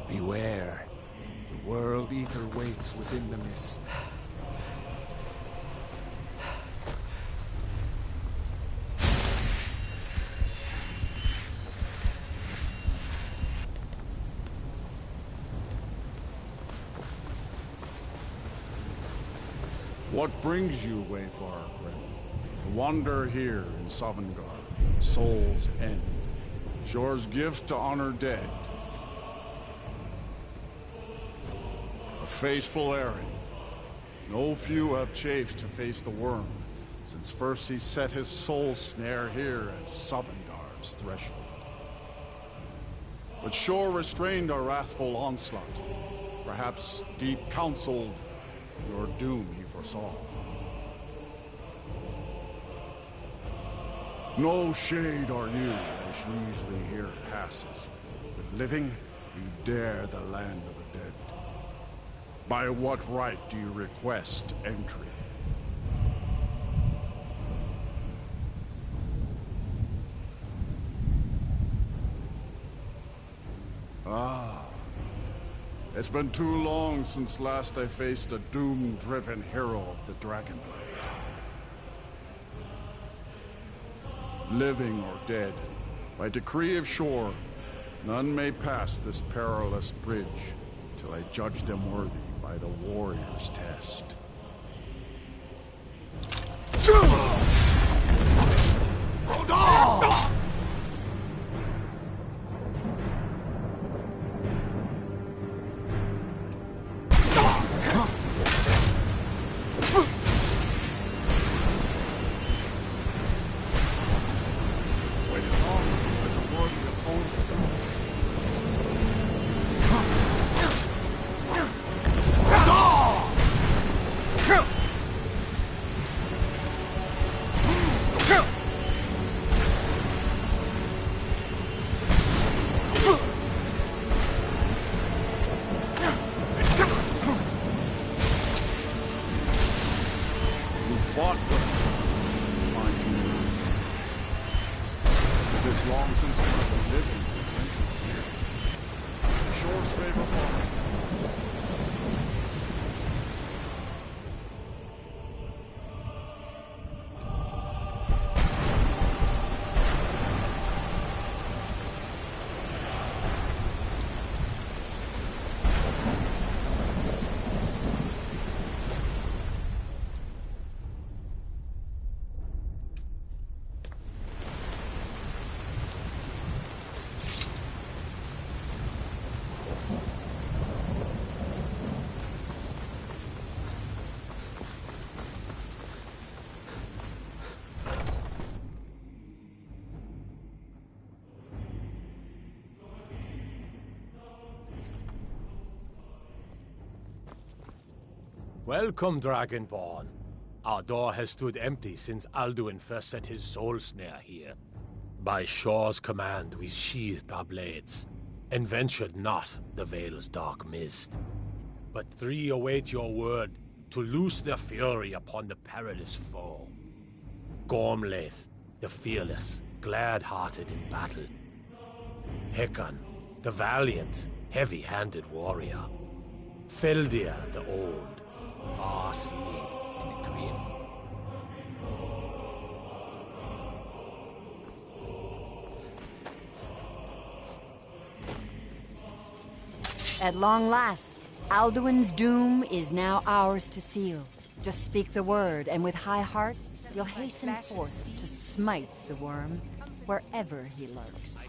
Beware. The World Eater waits within the mist. What brings you, Wayfarer Grim? To wander here in Sovngarde, Soul's End. Shore's gift to honor dead. A faithful errand. No few have chafed to face the worm, since first he set his soul snare here at Sovngarde's threshold. But Shore restrained our wrathful onslaught. Perhaps deep counseled your doom he foresaw. No shade are you, as usually here passes. But living, you dare the land of the dead. By what right do you request entry? Ah. It's been too long since last I faced a doom-driven hero of the Dragonblade. Living or dead, by decree of Shore, none may pass this perilous bridge till I judge them worthy by the warrior's test. Welcome, Dragonborn. Our door has stood empty since Alduin first set his soul snare here. By Shore's command, we sheathed our blades, and ventured not the Vale's dark mist. But three await your word to loose their fury upon the perilous foe. Gormlaith, the fearless, glad-hearted in battle. Hekon, the valiant, heavy-handed warrior. Feldir, the old, far-seeing and grim. At long last, Alduin's doom is now ours to seal. Just speak the word, and with high hearts, you'll hasten forth to smite the worm wherever he lurks.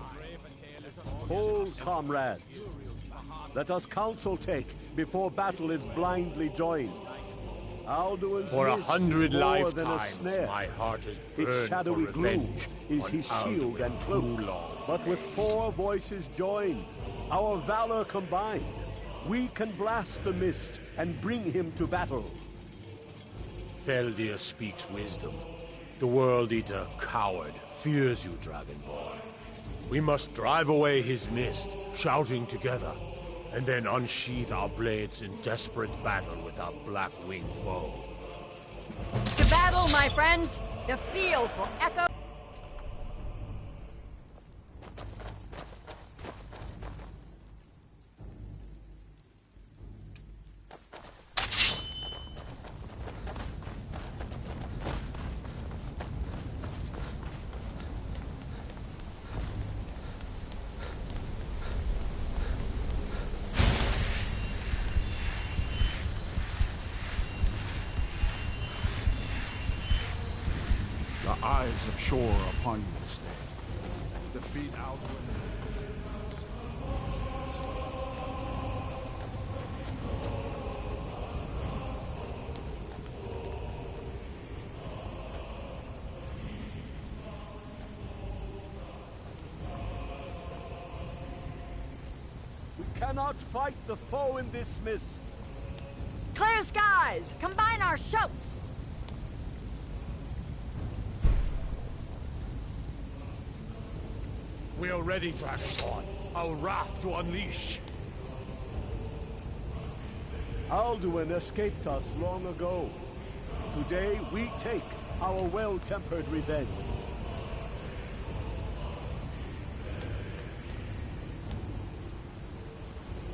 Hold, comrades. Let us counsel take before battle is blindly joined. Alduin's For mist 100 is more than a lifetimes, snare. my heart is Its burned shadowy for gloom revenge is on his shield Alduin and cloak. too long. But with 4 voices joined, our valor combined, we can blast the mist and bring him to battle. Feldir speaks wisdom. The World Eater, coward, fears you, Dragonborn. We must drive away his mist, shouting together, and then unsheath our blades in desperate battle with our black-winged foe. To battle, my friends! The field will echo. The eyes of Shore are upon you this day. Defeat Alduin. We cannot fight the foe in this mist. Clear skies! Combine our shouts! We are ready, Dragonborn. Our wrath to unleash. Alduin escaped us long ago. Today we take our well-tempered revenge.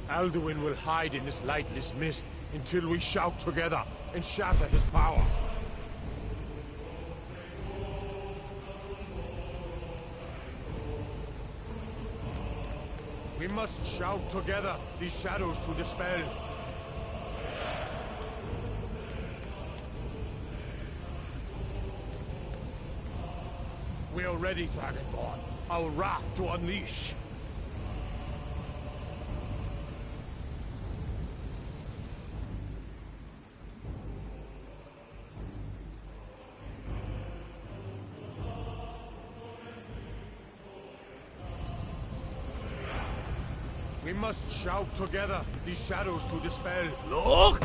Alduin will hide in this lightless mist until we shout together and shatter his power. We must shout together these shadows to dispel. We are ready, Dragonborn. Our wrath to unleash. We must shout together these shadows to dispel. Look!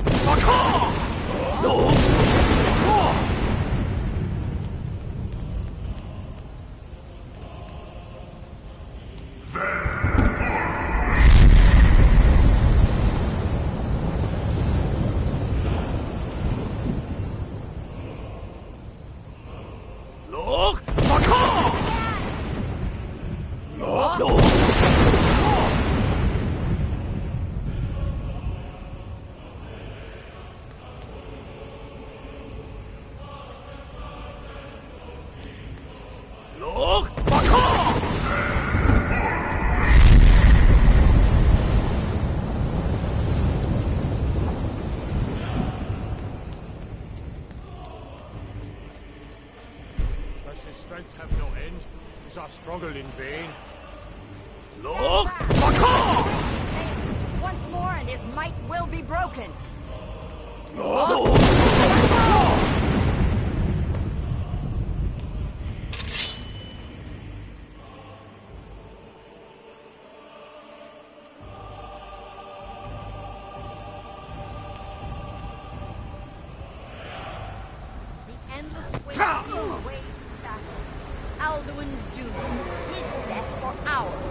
Does his strength have no end? Is our struggle in vain? Look! Once more and his might will be broken. The endless way is way to battle. Alduin's doom, his death for ours.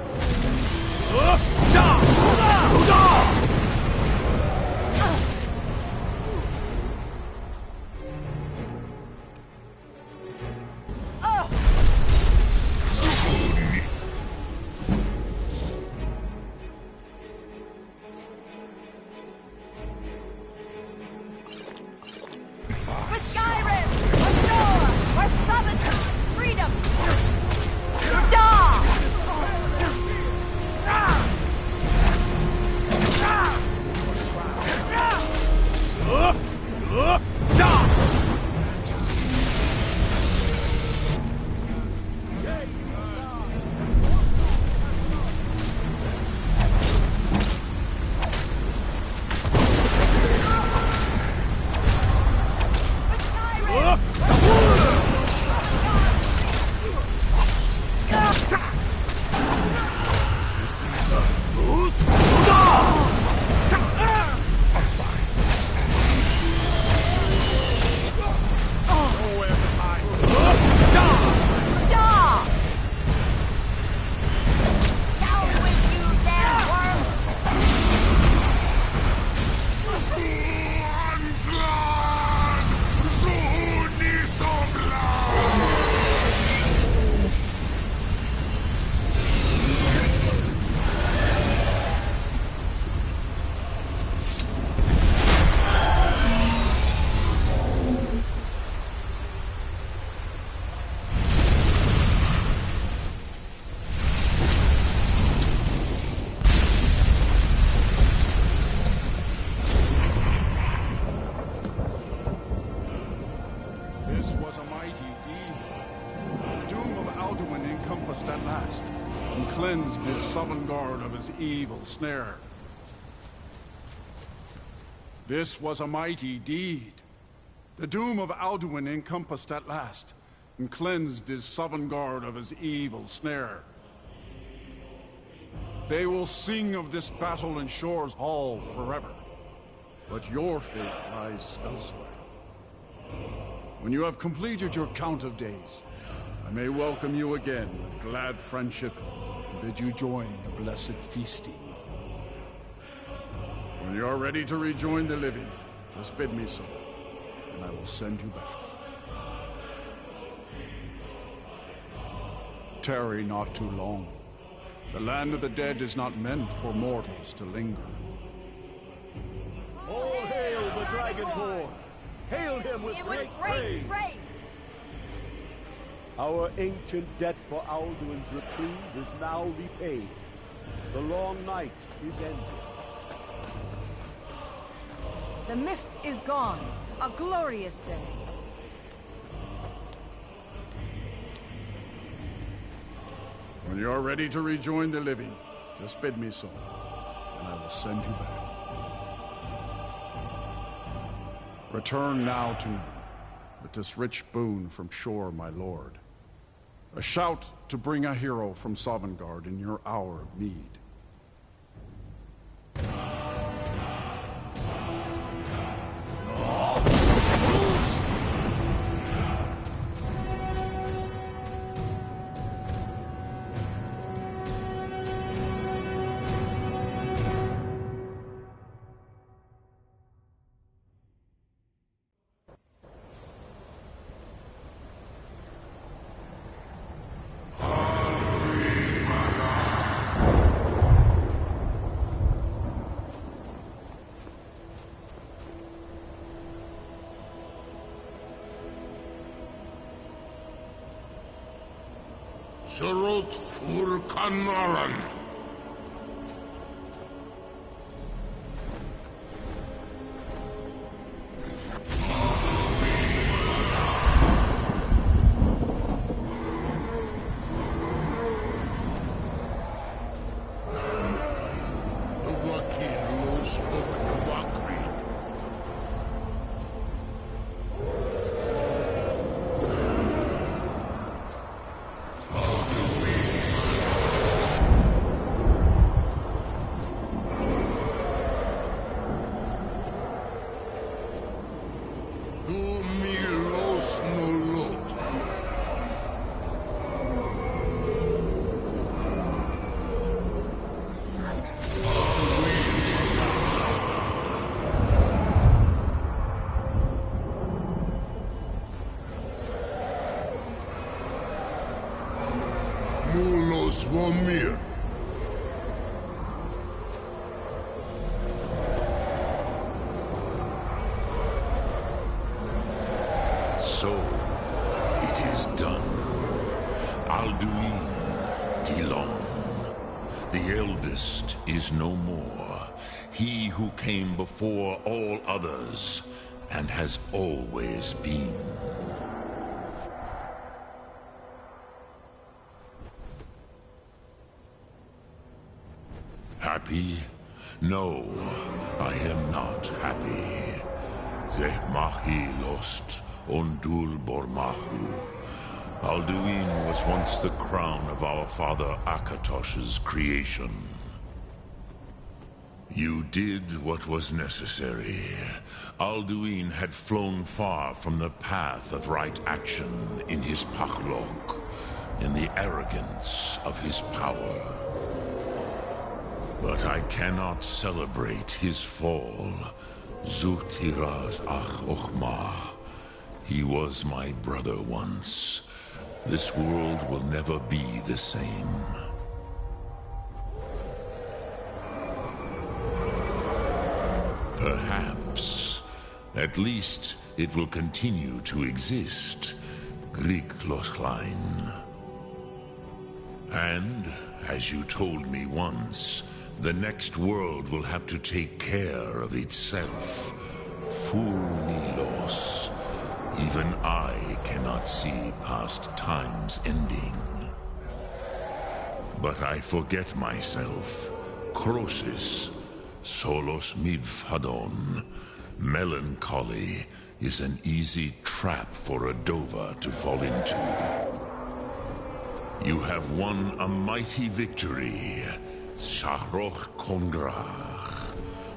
For Skyrim! For Shore! For Summon! Freedom! Da! This was a mighty deed. The doom of Alduin encompassed at last, and cleansed his Sovngarde of his evil snare. This was a mighty deed. The doom of Alduin encompassed at last, and cleansed his Sovngarde of his evil snare. They will sing of this battle in Shore's Hall forever, but your fate lies elsewhere. When you have completed your count of days, I may welcome you again with glad friendship and bid you join the blessed feasting. When you are ready to rejoin the living, just bid me so, and I will send you back. Tarry not too long. The land of the dead is not meant for mortals to linger. All hail the Dragonborn! Hail him with great praise! Our ancient debt for Alduin's reprieve is now repaid. The long night is ended. The mist is gone. A glorious day. When you are ready to rejoin the living, just bid me so, and I will send you back. Return now to me, with this rich boon from Shore, my lord. A shout to bring a hero from Sovngarde in your hour of need. Surut fur Kanaran. The Wakil lo spoke the Wakri. Mulos Vomir. So, it is done. Alduin Dilon, the eldest, is no more. He who came before all others, and has always been. Happy? No, I am not happy. Zehmahi lost Ondul Bormahu. Alduin was once the crown of our father Akatosh's creation. You did what was necessary. Alduin had flown far from the path of right action in his Pachlok, in the arrogance of his power. But I cannot celebrate his fall. Zutiraz Ach Ochma. He was my brother once. This world will never be the same. Perhaps. At least it will continue to exist. Griklochlein. And, as you told me once, the next world will have to take care of itself. Furnilos. Even I cannot see past time's ending. But I forget myself. Crosis, solos midfadon. Melancholy is an easy trap for a Dova to fall into. You have won a mighty victory, Shahroch Kondrach.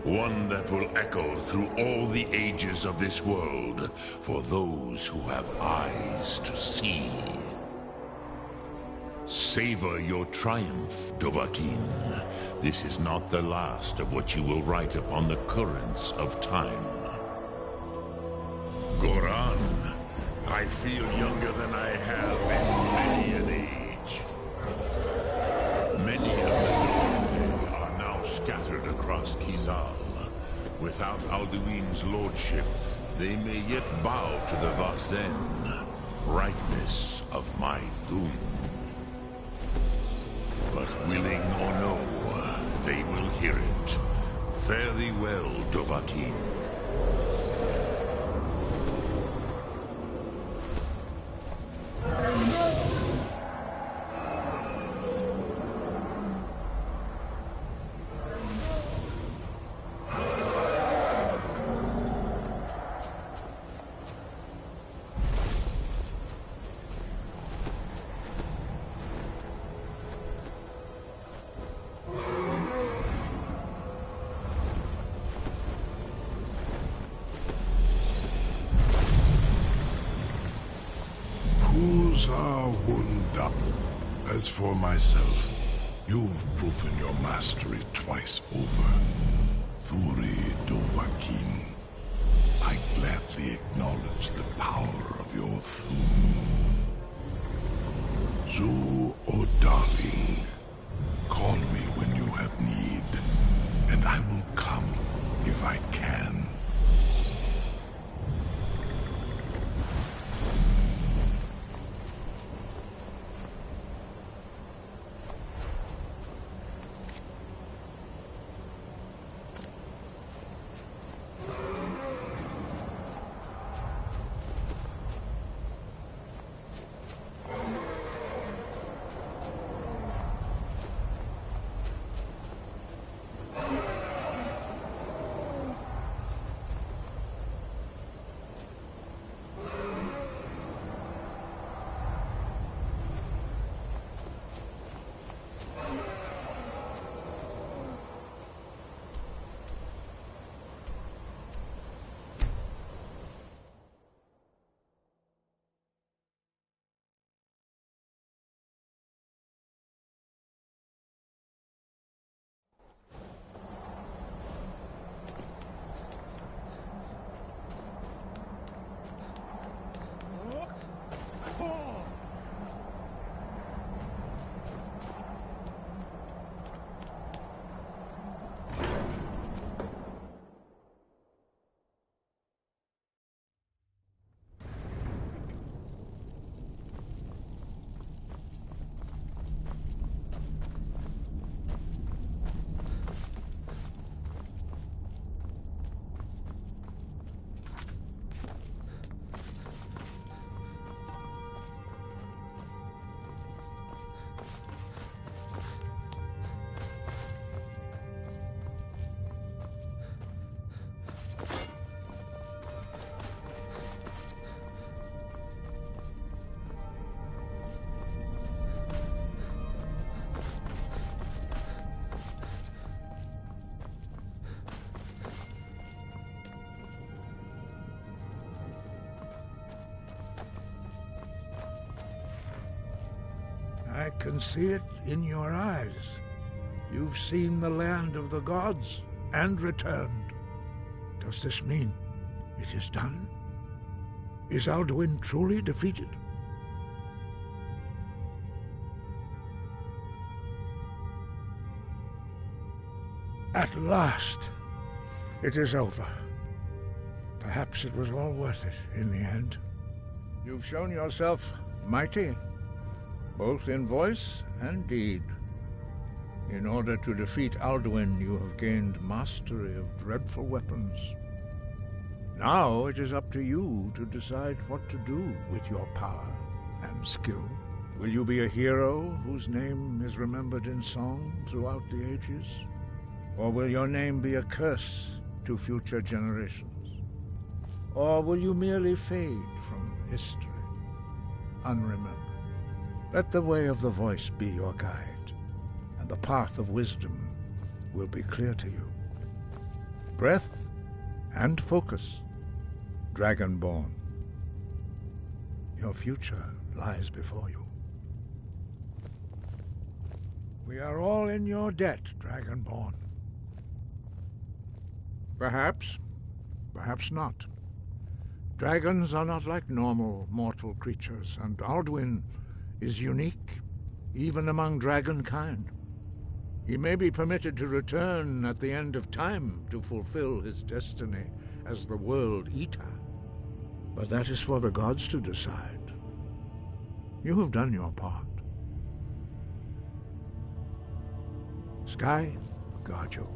One that will echo through all the ages of this world for those who have eyes to see. Savor your triumph, Dovahkiin. This is not the last of what you will write upon the currents of time. Goran, I feel younger than I have in many an age. Many of the Dovahkiin are now scattered across Kizal. Without Alduin's lordship, they may yet bow to the Vazen, brightness of my Thum. But willing or no, they will hear it. Fare thee well, Dovahkiin. As for myself, you've proven your mastery twice over. Thuri Dovahkiin, I gladly acknowledge the power of your Thum. Zu O'Darling, call me when you have need, and I will come if I can. I can see it in your eyes. You've seen the land of the gods and returned. Does this mean it is done? Is Alduin truly defeated? At last, it is over. Perhaps it was all worth it in the end. You've shown yourself mighty, both in voice and deed. In order to defeat Alduin, you have gained mastery of dreadful weapons. Now it is up to you to decide what to do with your power and skill. Will you be a hero whose name is remembered in song throughout the ages? Or will your name be a curse to future generations? Or will you merely fade from history, unremembered? Let the way of the voice be your guide, and the path of wisdom will be clear to you. Breath and focus, Dragonborn. Your future lies before you. We are all in your debt, Dragonborn. Perhaps, perhaps not. Dragons are not like normal mortal creatures, and Alduin is unique, even among dragonkind. He may be permitted to return at the end of time to fulfill his destiny as the World Eater. But that is for the gods to decide. You have done your part. Sky, guard you.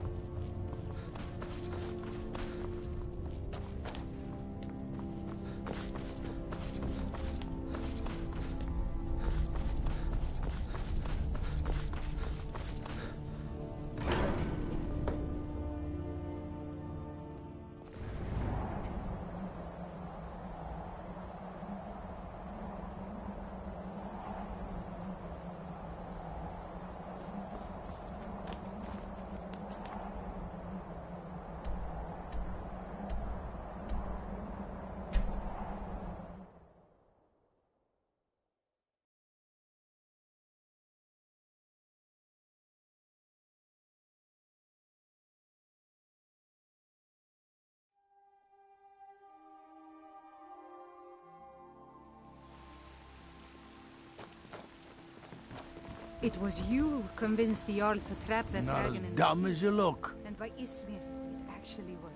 It was you who convinced the Jarl to trap that Not dragon as in the dumb pit. as you look. And by Ismir, it actually worked.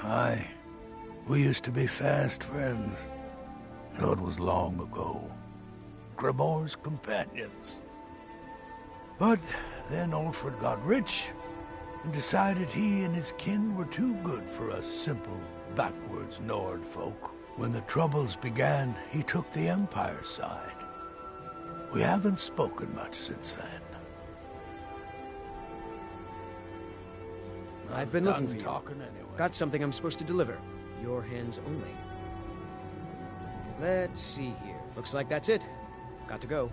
Aye. We used to be fast friends. Though it was long ago. Grimoire's companions. But then Ulfred got rich and decided he and his kin were too good for us simple, backwards Nord folk. When the Troubles began, he took the Empire's side. We haven't spoken much since then. I've been looking Done for you. talking anyway. Got something I'm supposed to deliver. Your hands only. Let's see here. Looks like that's it. Got to go.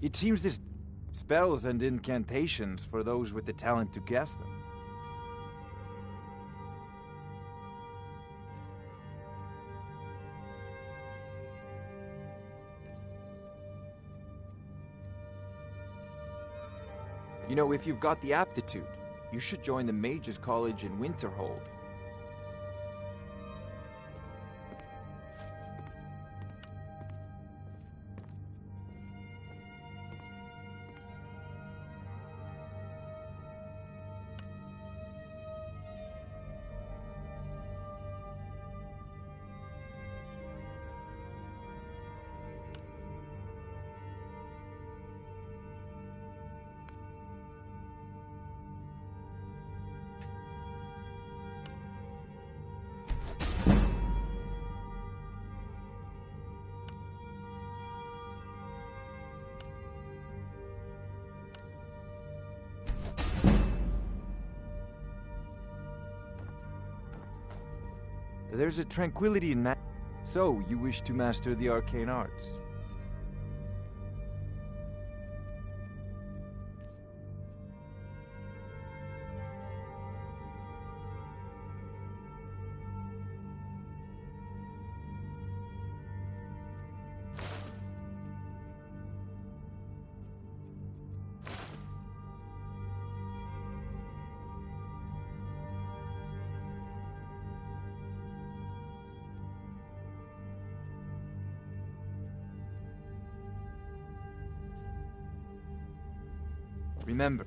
It seems this spells and incantations for those with the talent to cast them. You know, if you've got the aptitude, you should join the Mages College in Winterhold. There's a tranquility in So, you wish to master the arcane arts? Remember.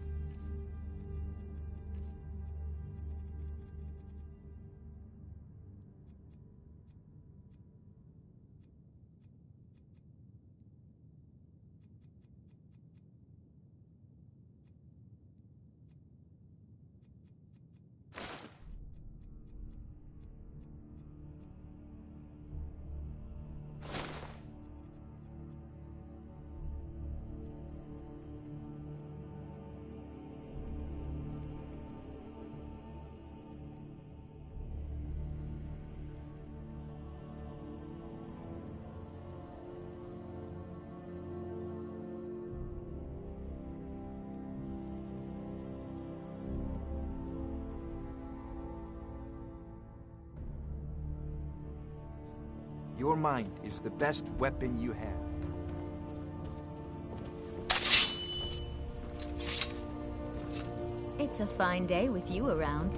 Your mind is the best weapon you have. It's a fine day with you around.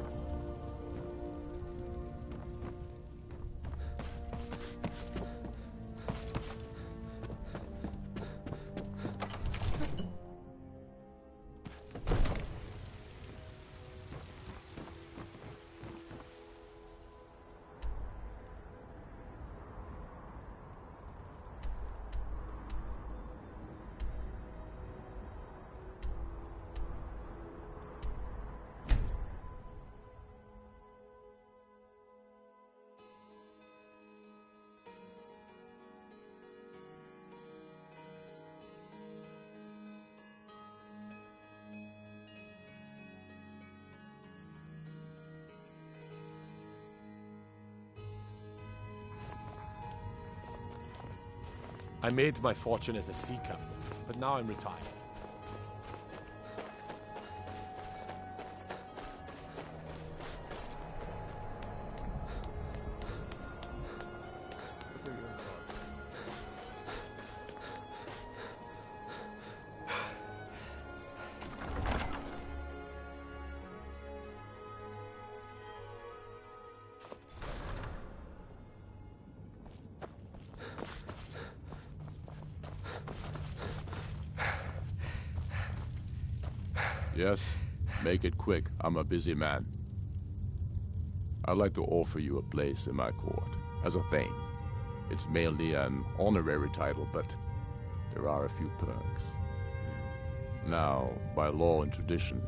I made my fortune as a sea captain, but now I'm retired. Yes, make it quick. I'm a busy man. I'd like to offer you a place in my court, as a thane. It's mainly an honorary title, but there are a few perks. Now, by law and tradition,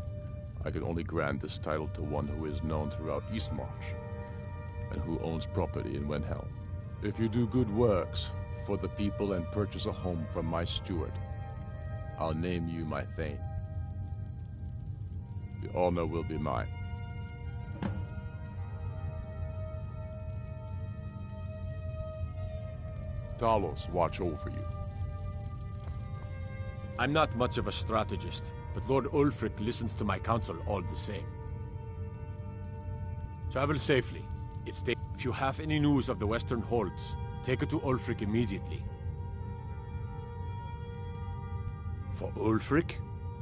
I can only grant this title to one who is known throughout Eastmarch, and who owns property in Wenhelm. If you do good works for the people and purchase a home from my steward, I'll name you my thane. The honor will be mine. Talos watch over you. I'm not much of a strategist, but Lord Ulfric listens to my counsel all the same. Travel safely. If you have any news of the Western Holds, take it to Ulfric immediately. For Ulfric?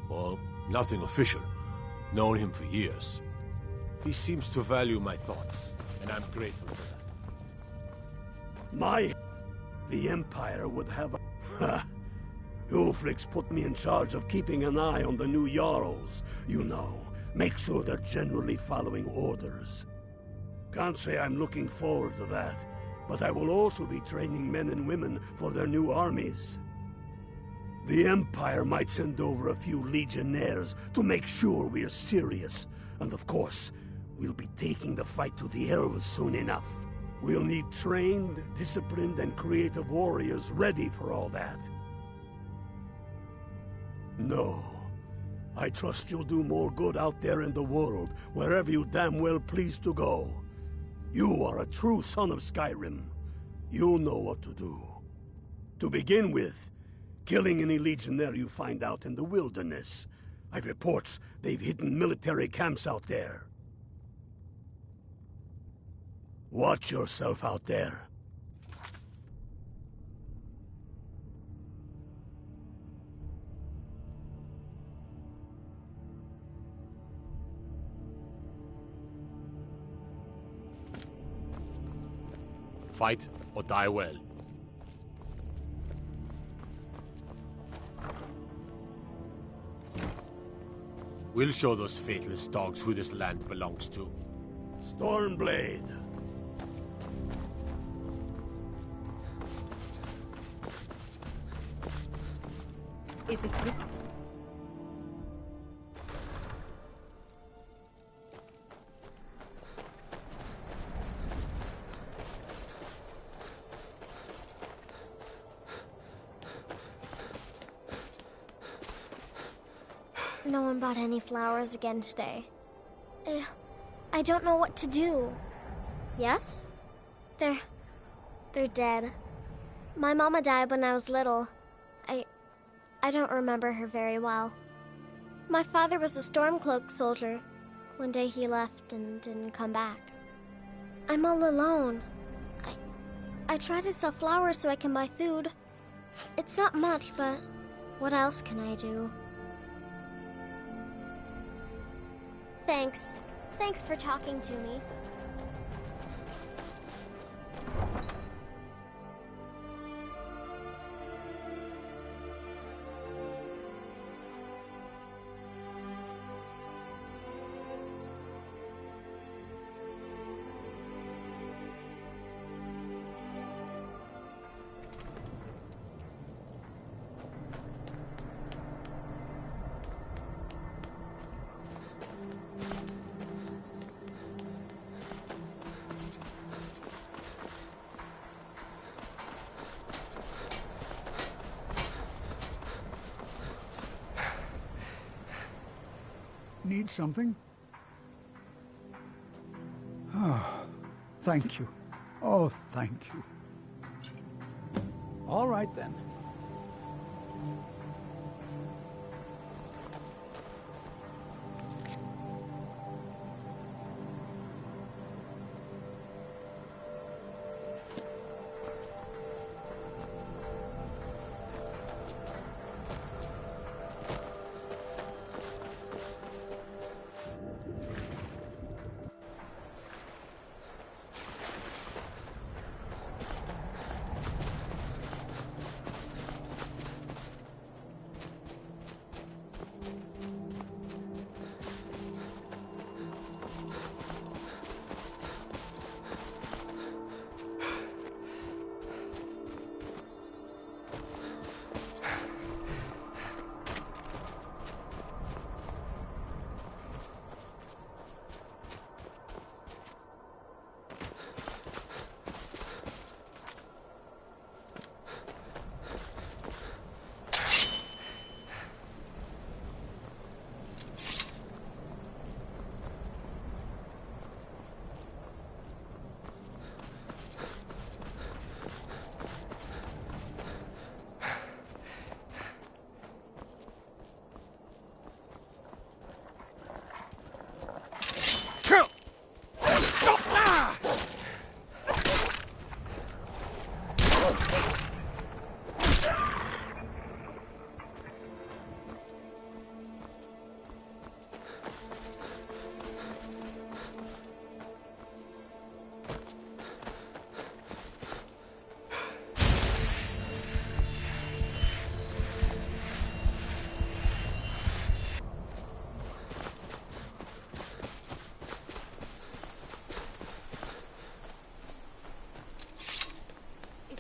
Well, nothing official. Known him for years. He seems to value my thoughts, and I'm grateful for that. The Empire would have a... Ulfric's put me in charge of keeping an eye on the new Jarls. You know, make sure they're generally following orders. Can't say I'm looking forward to that, but I will also be training men and women for their new armies. The Empire might send over a few legionnaires to make sure we're serious. And of course, we'll be taking the fight to the elves soon enough. We'll need trained, disciplined, and creative warriors ready for all that. No. I trust you'll do more good out there in the world, wherever you damn well please to go. You are a true son of Skyrim. You know what to do. To begin with, killing any legionnaire you find out in the wilderness. I've reports they've hidden military camps out there. Watch yourself out there. Fight or die well. We'll show those faithless dogs who this land belongs to. Stormblade. Is it you? No one bought any flowers again today. I don't know what to do. Yes? They're dead. My mama died when I was little. I don't remember her very well. My father was a Stormcloak soldier. One day he left and didn't come back. I'm all alone. I try to sell flowers so I can buy food. It's not much, but what else can I do? Thanks. Thanks for talking to me. Need something? Oh, thank you. Oh, thank you. All right, then.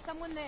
Someone there.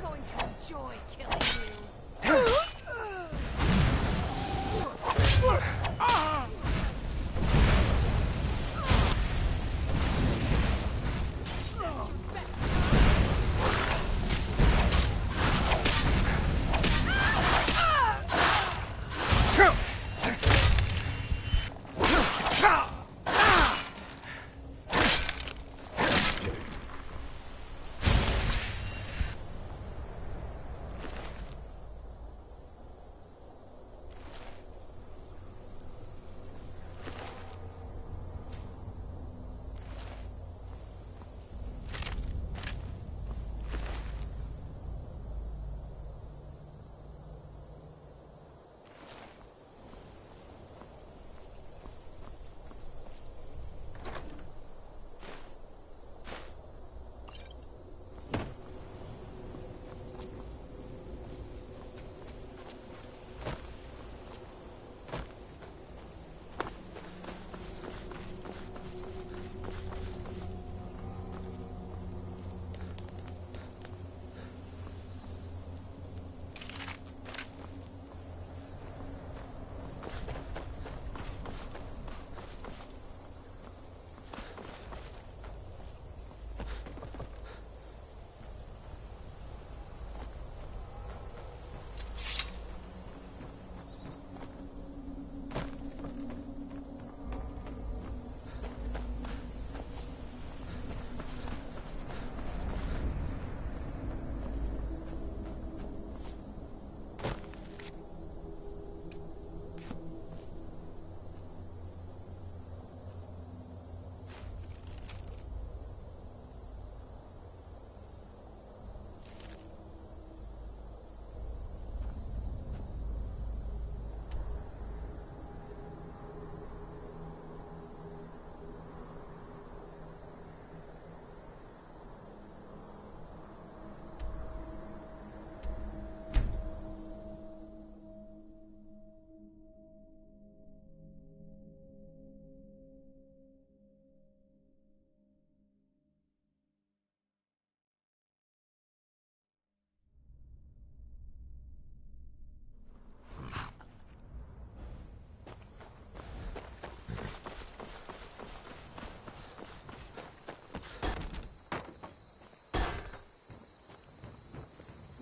Going to enjoy killing you.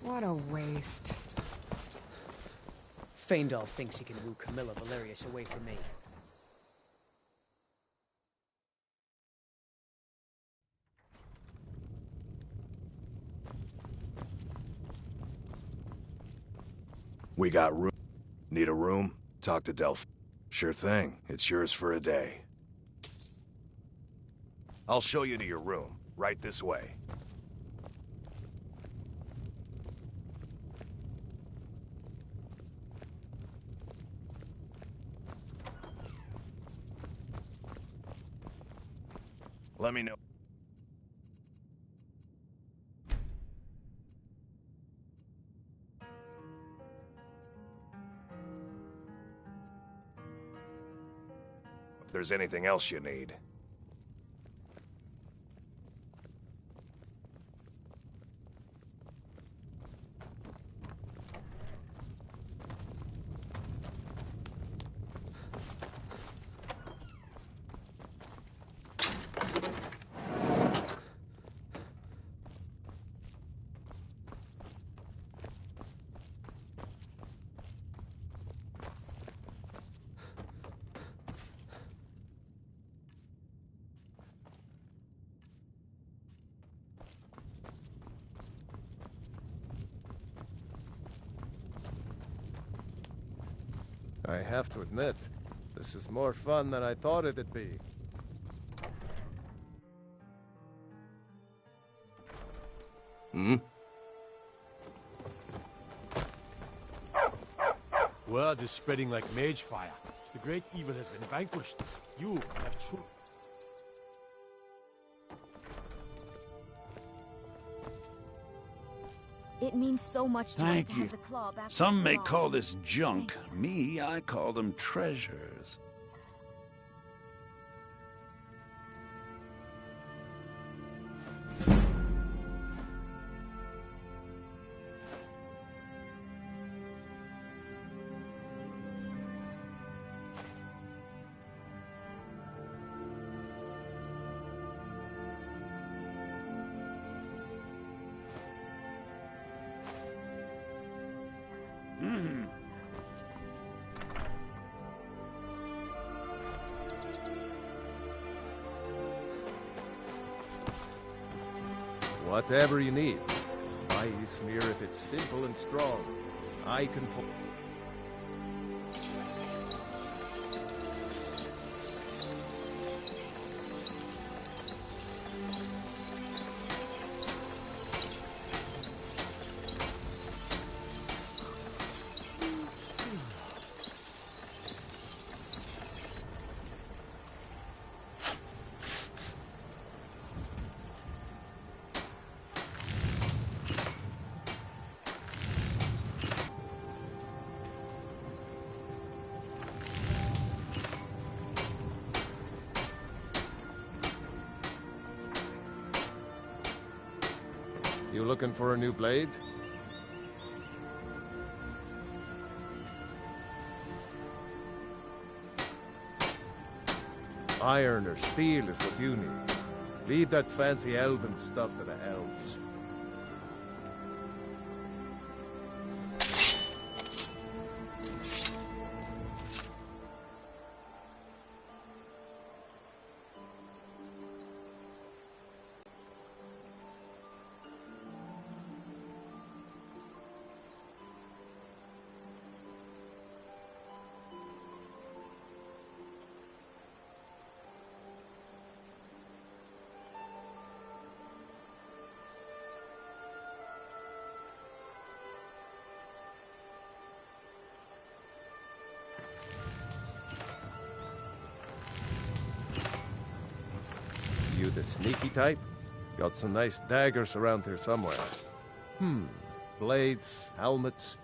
What a waste. Faendal thinks he can woo Camilla Valerius away from me. We got room. Need a room? Talk to Delph. Sure thing. It's yours for a day. I'll show you to your room. Right this way. Let me know. If there's anything else you need. I have to admit, this is more fun than I thought it'd be. Hmm? Word is spreading like mage fire. The great evil has been vanquished. You have true. It means so much to us Thank to you. have the claw back. Some where may it call belongs. this junk. Me, I call them treasures. Whatever you need. Buy Ysmir if it's simple and strong. I can You looking for a new blade? Iron or steel is what you need. Leave that fancy elven stuff to the elves. You the sneaky type? Got some nice daggers around here somewhere. Blades, helmets,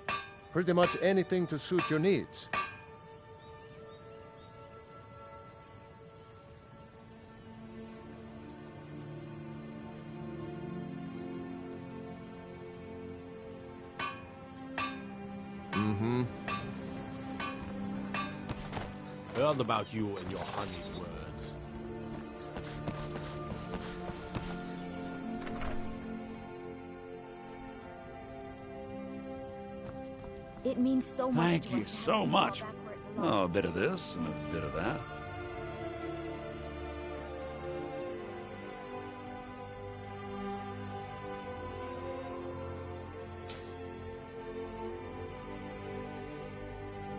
pretty much anything to suit your needs. Heard about you and your honeyed words. It means so much Thank to you us to so have the claw much. back where it Oh, belongs. a bit of this and a bit of that.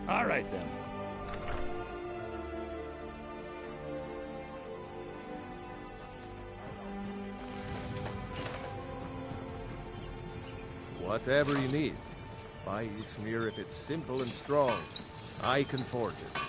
All right, then. Whatever you need. Buy Ysmir if it's simple and strong. I can forge it.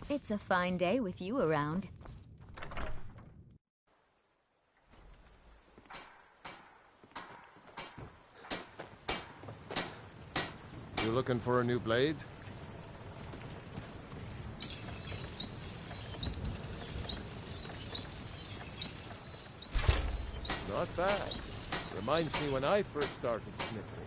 It's a fine day with you around. You looking for a new blade? Not bad. Reminds me when I first started smithing.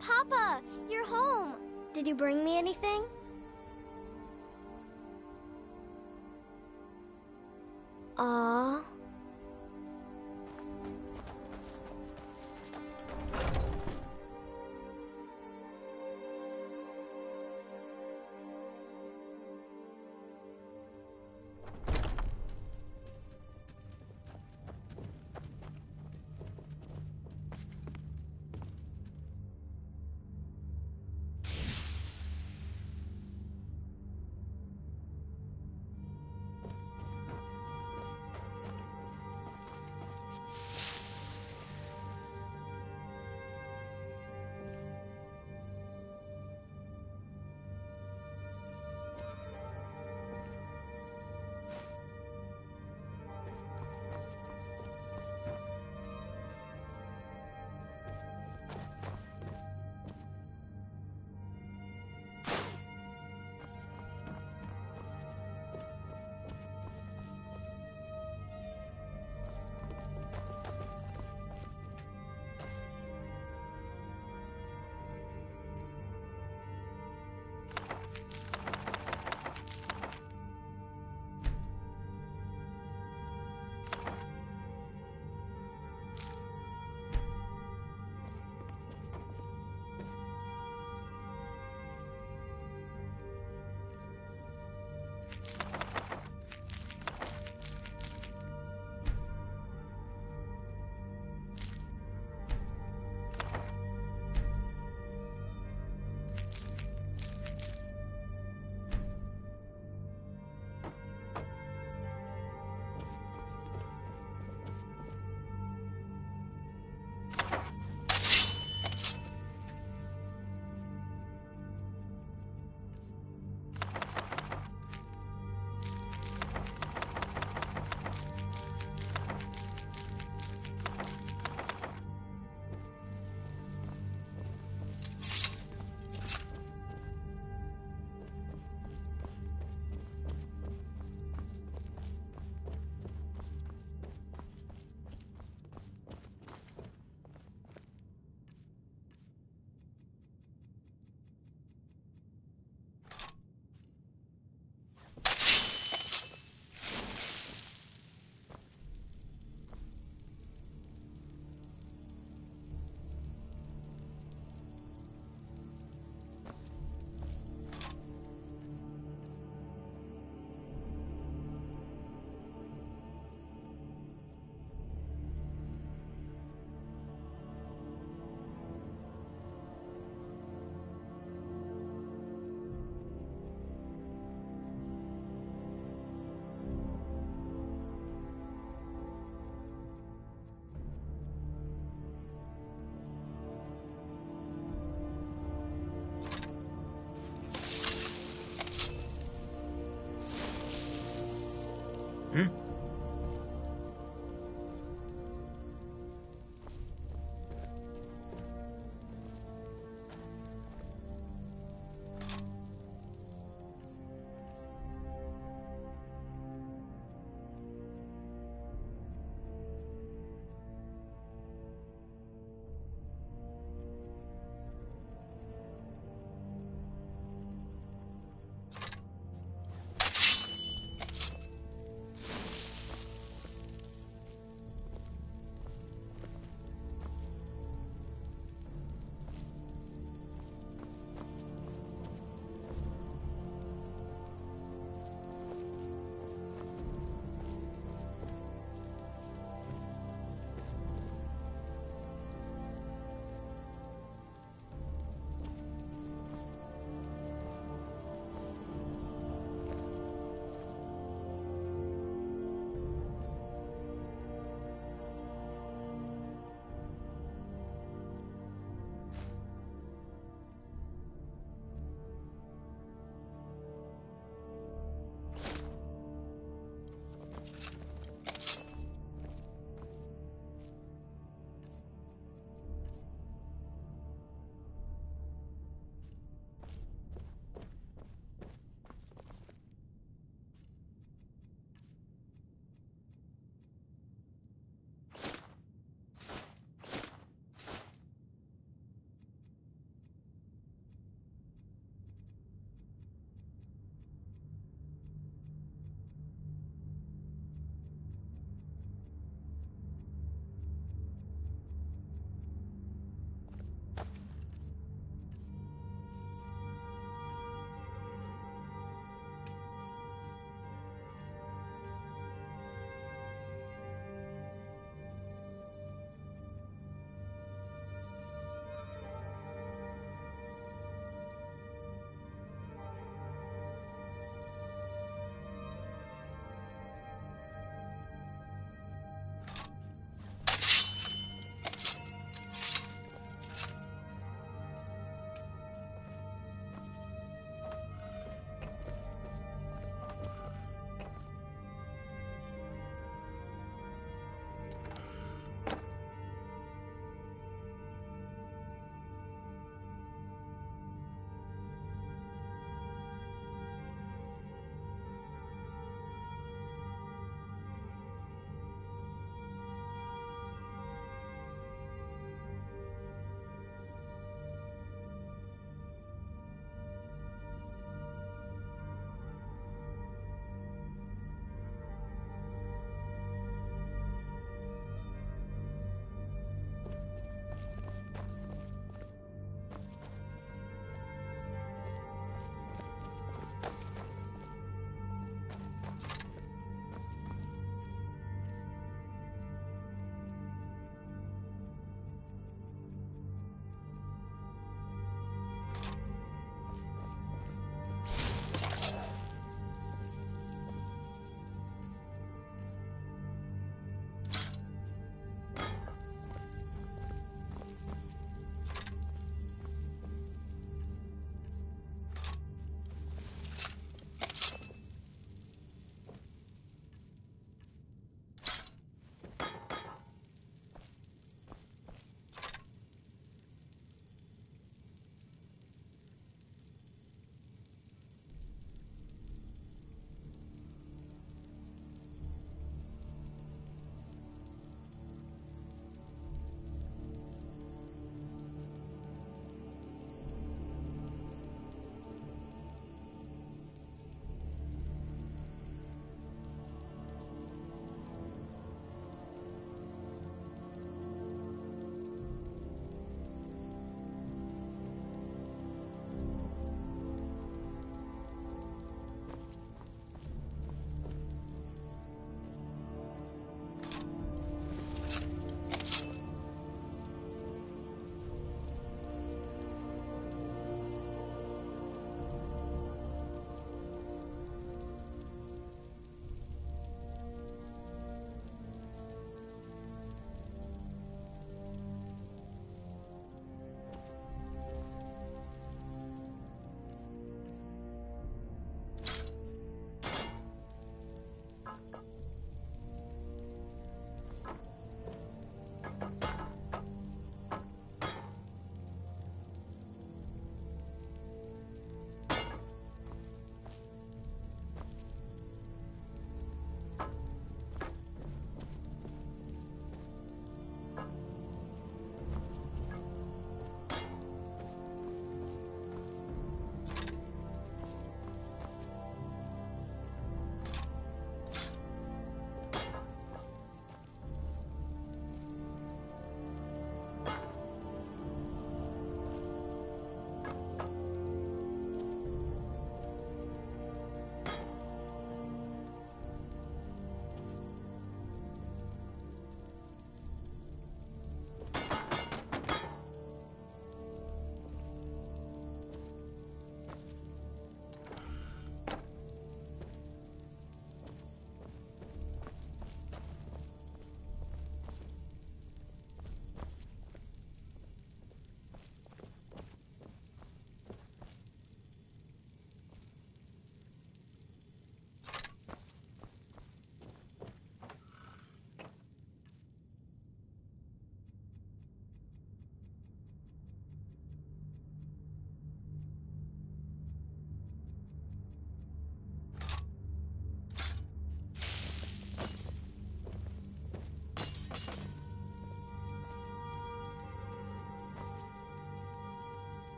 Papa, you're home. Did you bring me anything? Aww.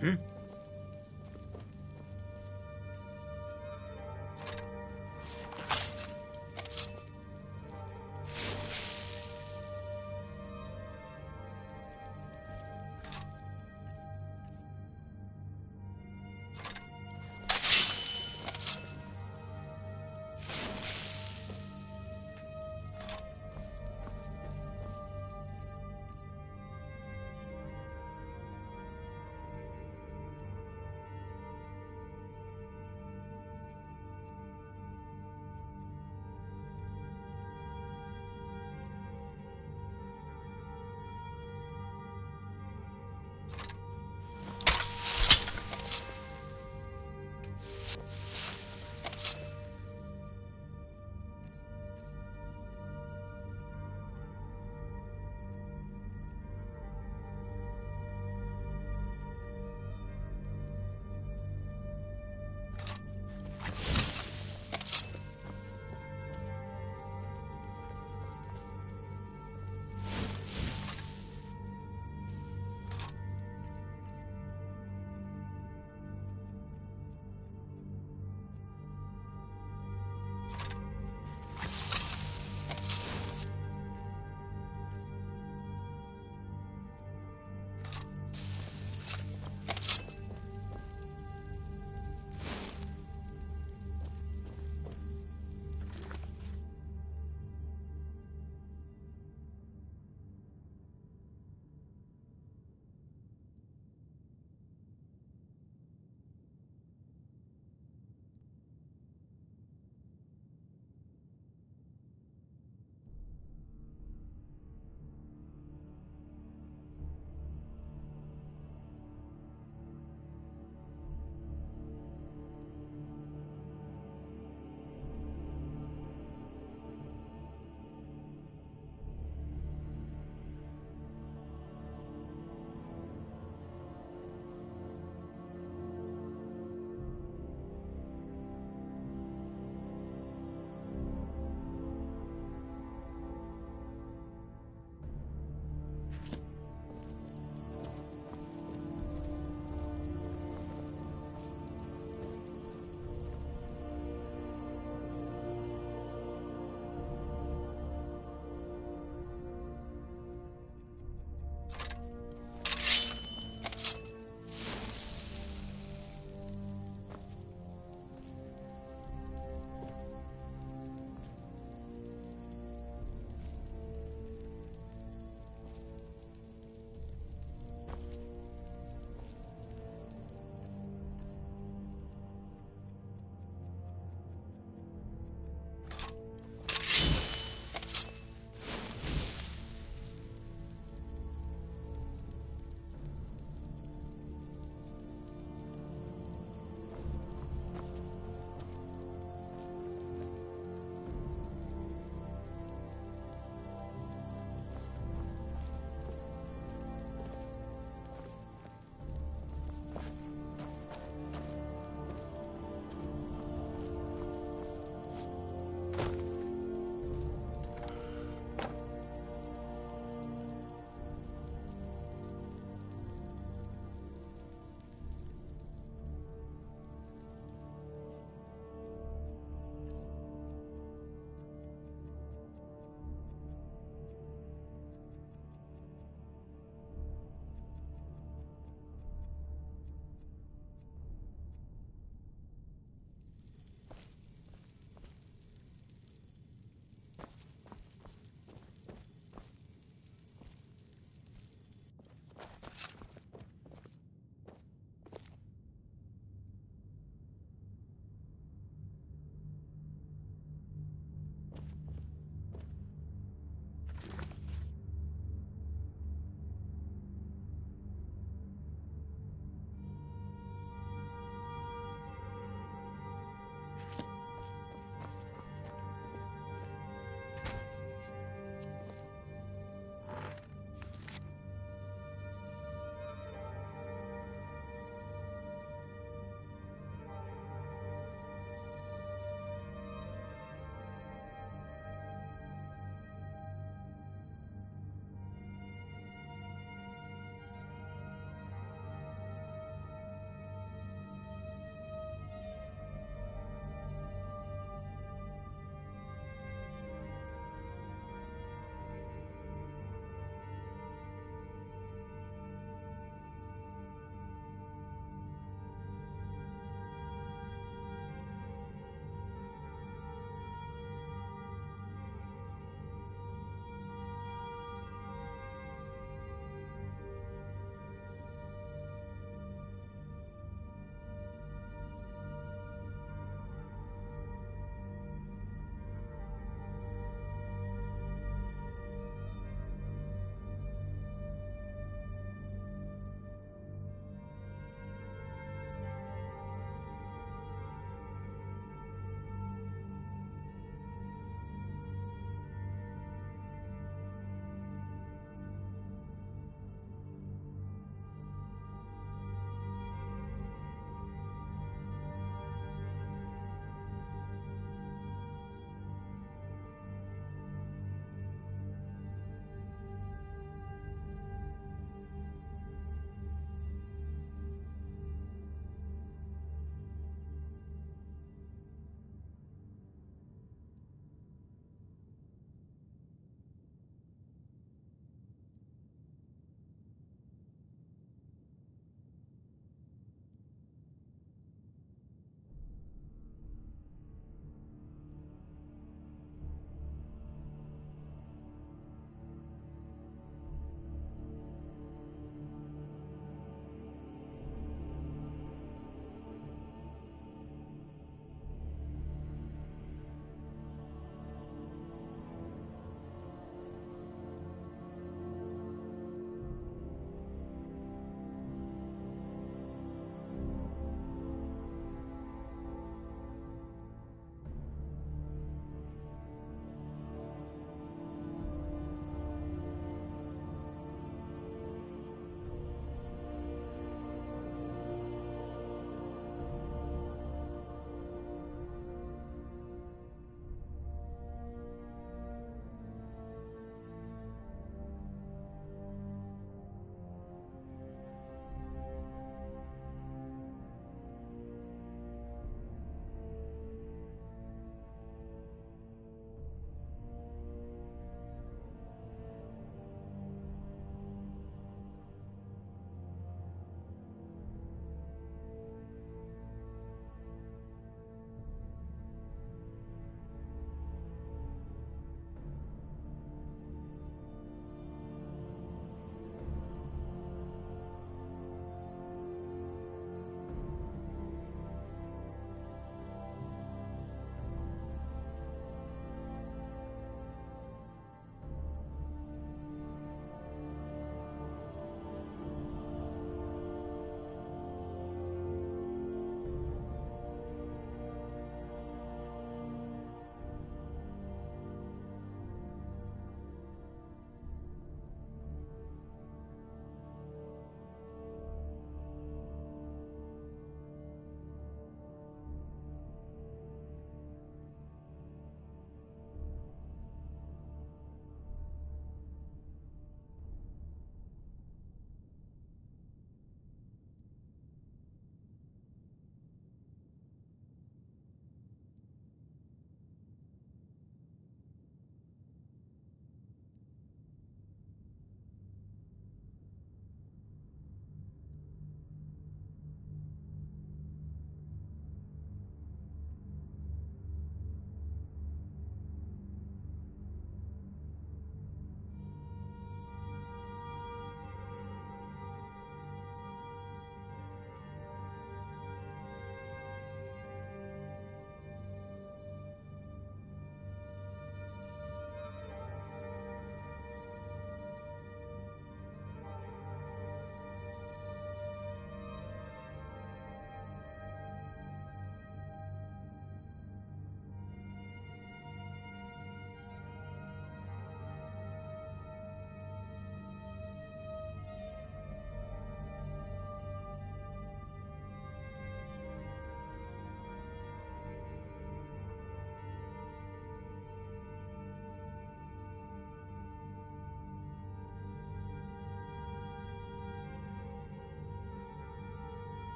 Hmm?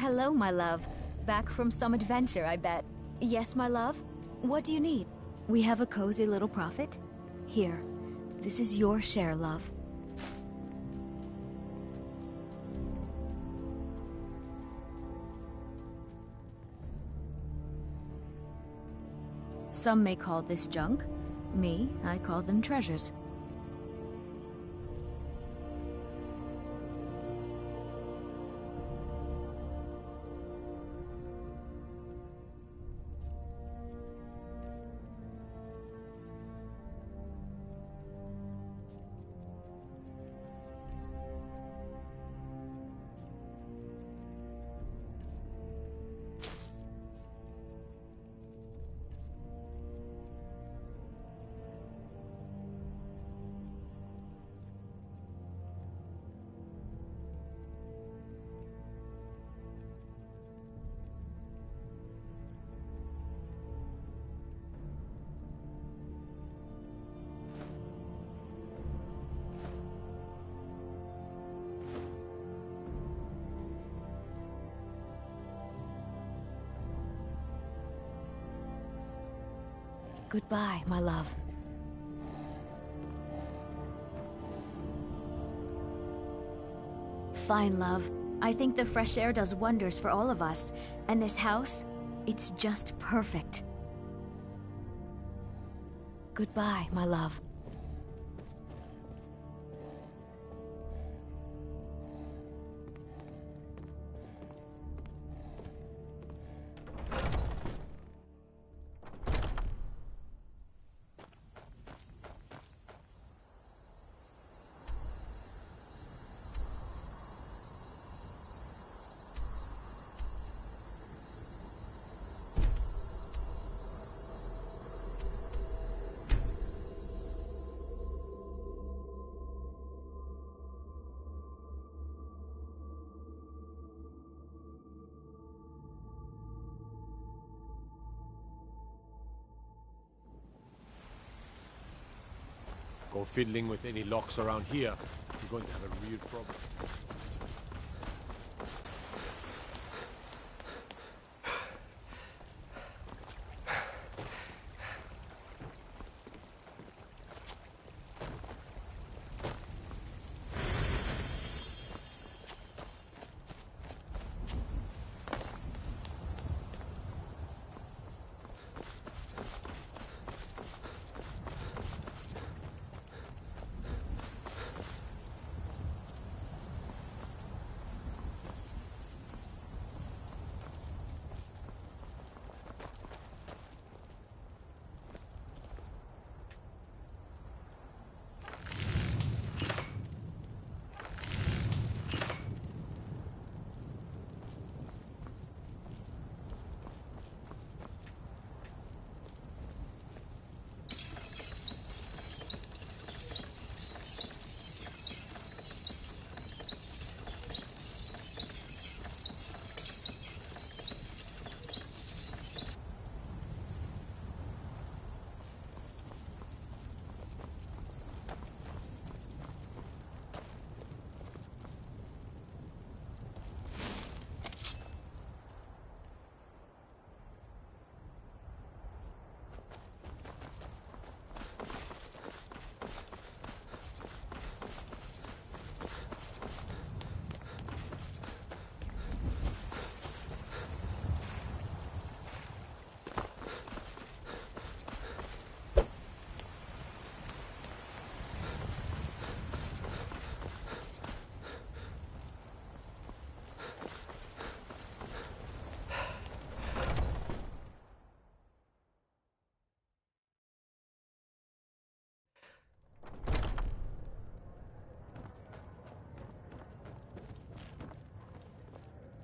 Hello, my love. Back from some adventure, I bet. Yes, my love? What do you need? We have a cozy little profit. Here, this is your share, love. Some may call this junk. Me, I call them treasures. Goodbye, my love. Fine, love. I think the fresh air does wonders for all of us. And this house, it's just perfect. Goodbye, my love. Go fiddling with any locks around here, you're going to have a real problem.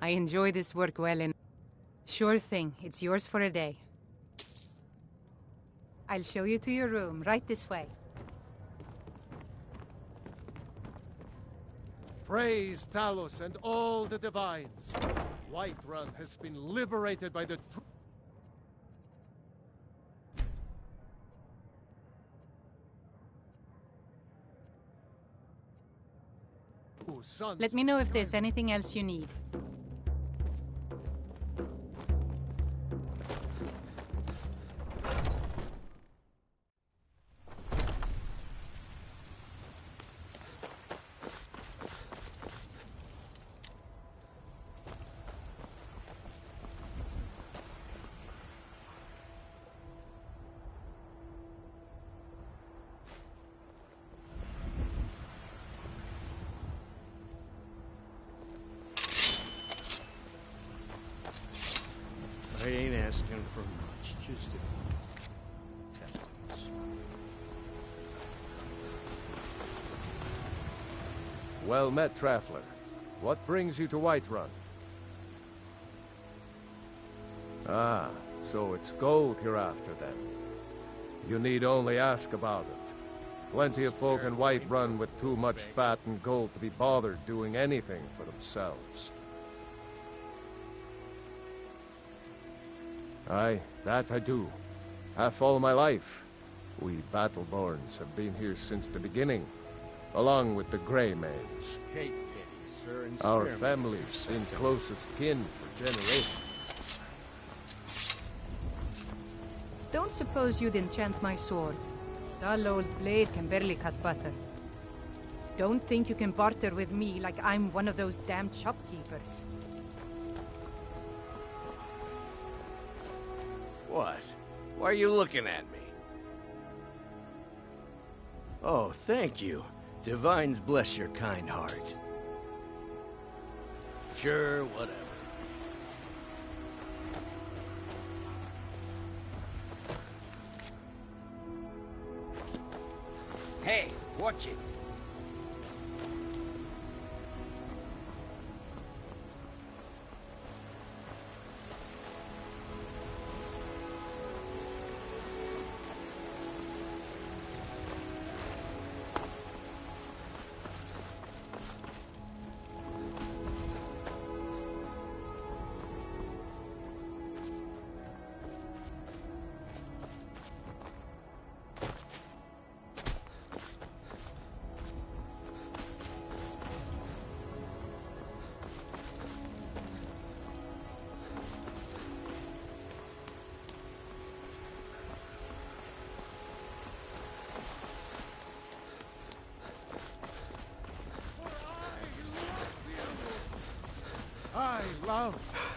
I enjoy this work well enough. Sure thing, it's yours for a day. I'll show you to your room, right this way. Praise Talos and all the divines. Whiterun has been liberated by the Let me know if there's anything else you need. I ain't asking for much, just a few testaments. Well met, Traveler. What brings you to Whiterun? Ah, so it's gold you're after then. You need only ask about it. Plenty of folk in Whiterun with too much fat and gold to be bothered doing anything for themselves. Aye, that I do. Half all my life. We Battleborns have been here since the beginning, along with the Greymaids. Take pity, sir, and Our spare me family's been closest kin for generations. Don't suppose you'd enchant my sword. Dull old blade can barely cut butter. Don't think you can barter with me like I'm one of those damn shopkeepers. What? Why are you looking at me? Oh, thank you. Divines bless your kind heart. Sure, whatever. Hey, watch it.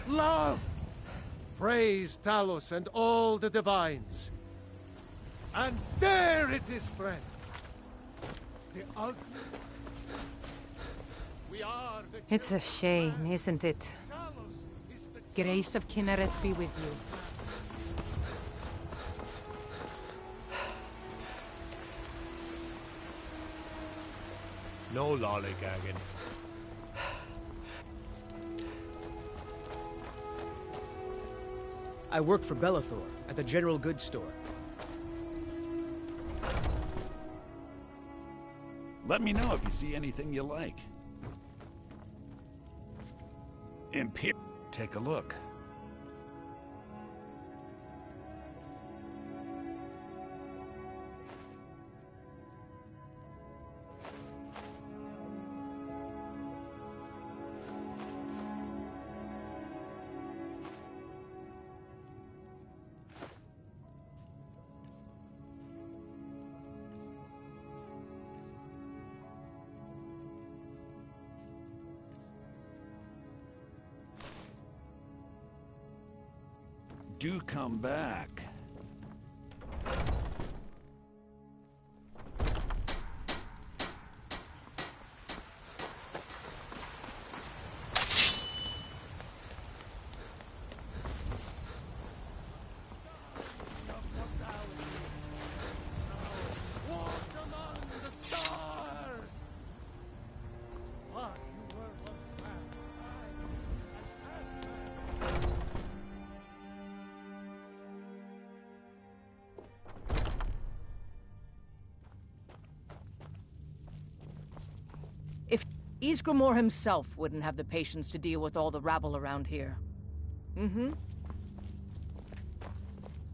Love! Praise Talos and all the divines. And there it is, friend. The ugly. We are the It's a shame, isn't it? Grace of Kinneret be with you. No lollygagging. I work for Belethor at the general goods store. Let me know if you see anything you like. Take a look. Do come back. Ysgramor himself wouldn't have the patience to deal with all the rabble around here. Mm-hmm.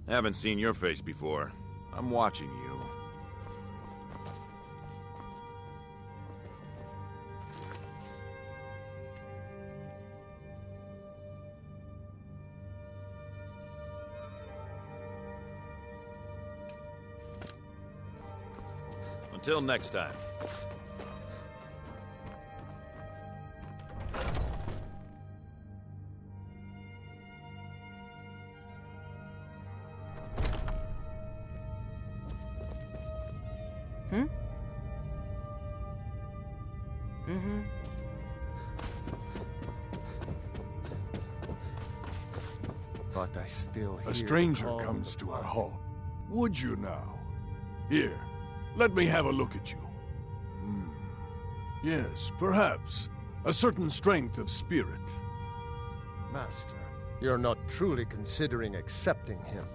Haven't seen your face before. I'm watching you. Until next time. but I still hear A the stranger call of comes the to our blood. hall. Would you now? Here, let me have a look at you. Yes, perhaps. A certain strength of spirit. Master, you're not truly considering accepting him.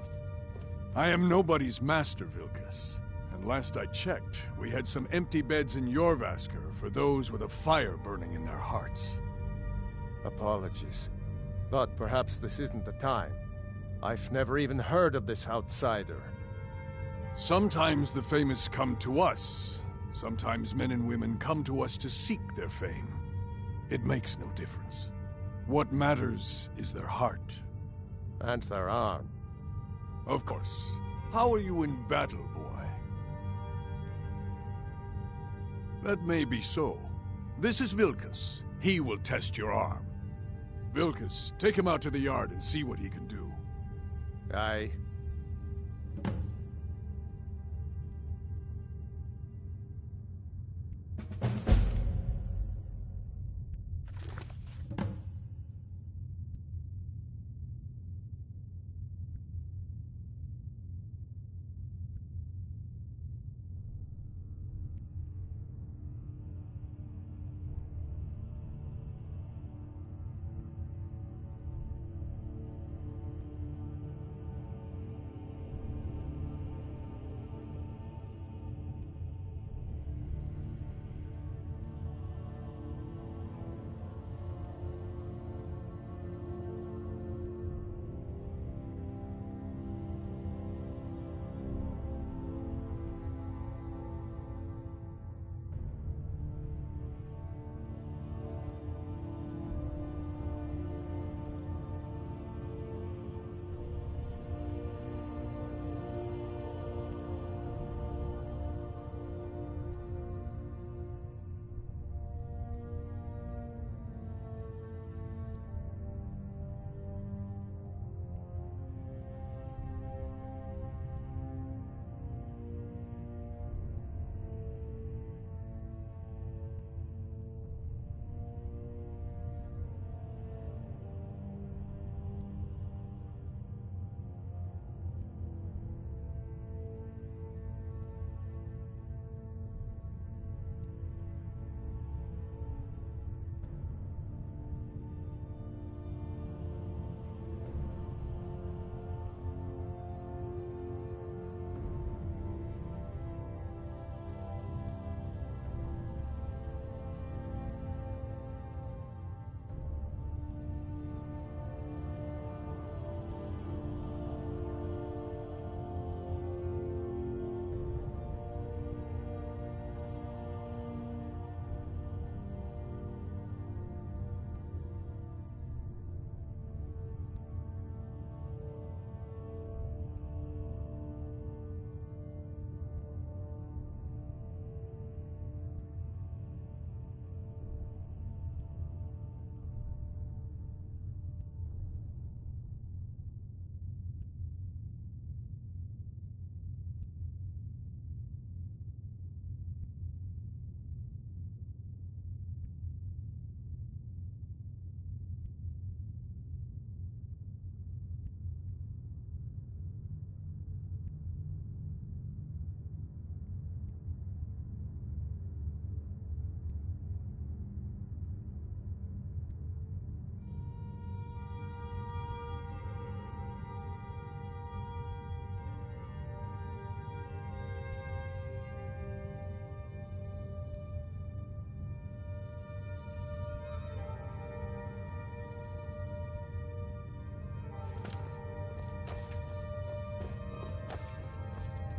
I am nobody's master, Vilkas. And last I checked, we had some empty beds in Jorvaskr for those with a fire burning in their hearts. Apologies. But perhaps this isn't the time. I've never even heard of this outsider. Sometimes the famous come to us. Sometimes men and women come to us to seek their fame. It makes no difference. What matters is their heart. And their arm. Of course. How are you in battle, boy? That may be so. This is Vilkas. He will test your arm. Vilkas, take him out to the yard and see what he can do. Aye.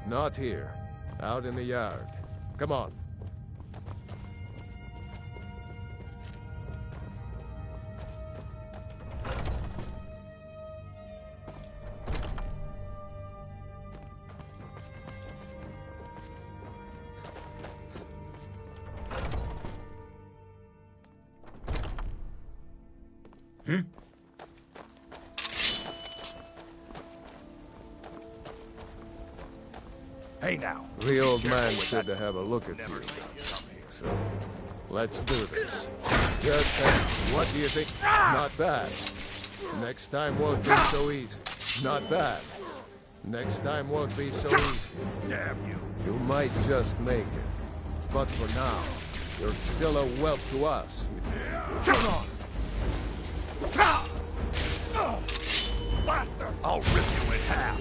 Not here. Out in the yard. Come on. Hey now. The old man said to have a look at you. So, let's do this. Just what do you think? Not bad. Next time won't be so easy. Not bad. Next time won't be so easy. Damn you. You might just make it. But for now, you're still a whelp to us. Come on! Bastard! I'll rip you in half!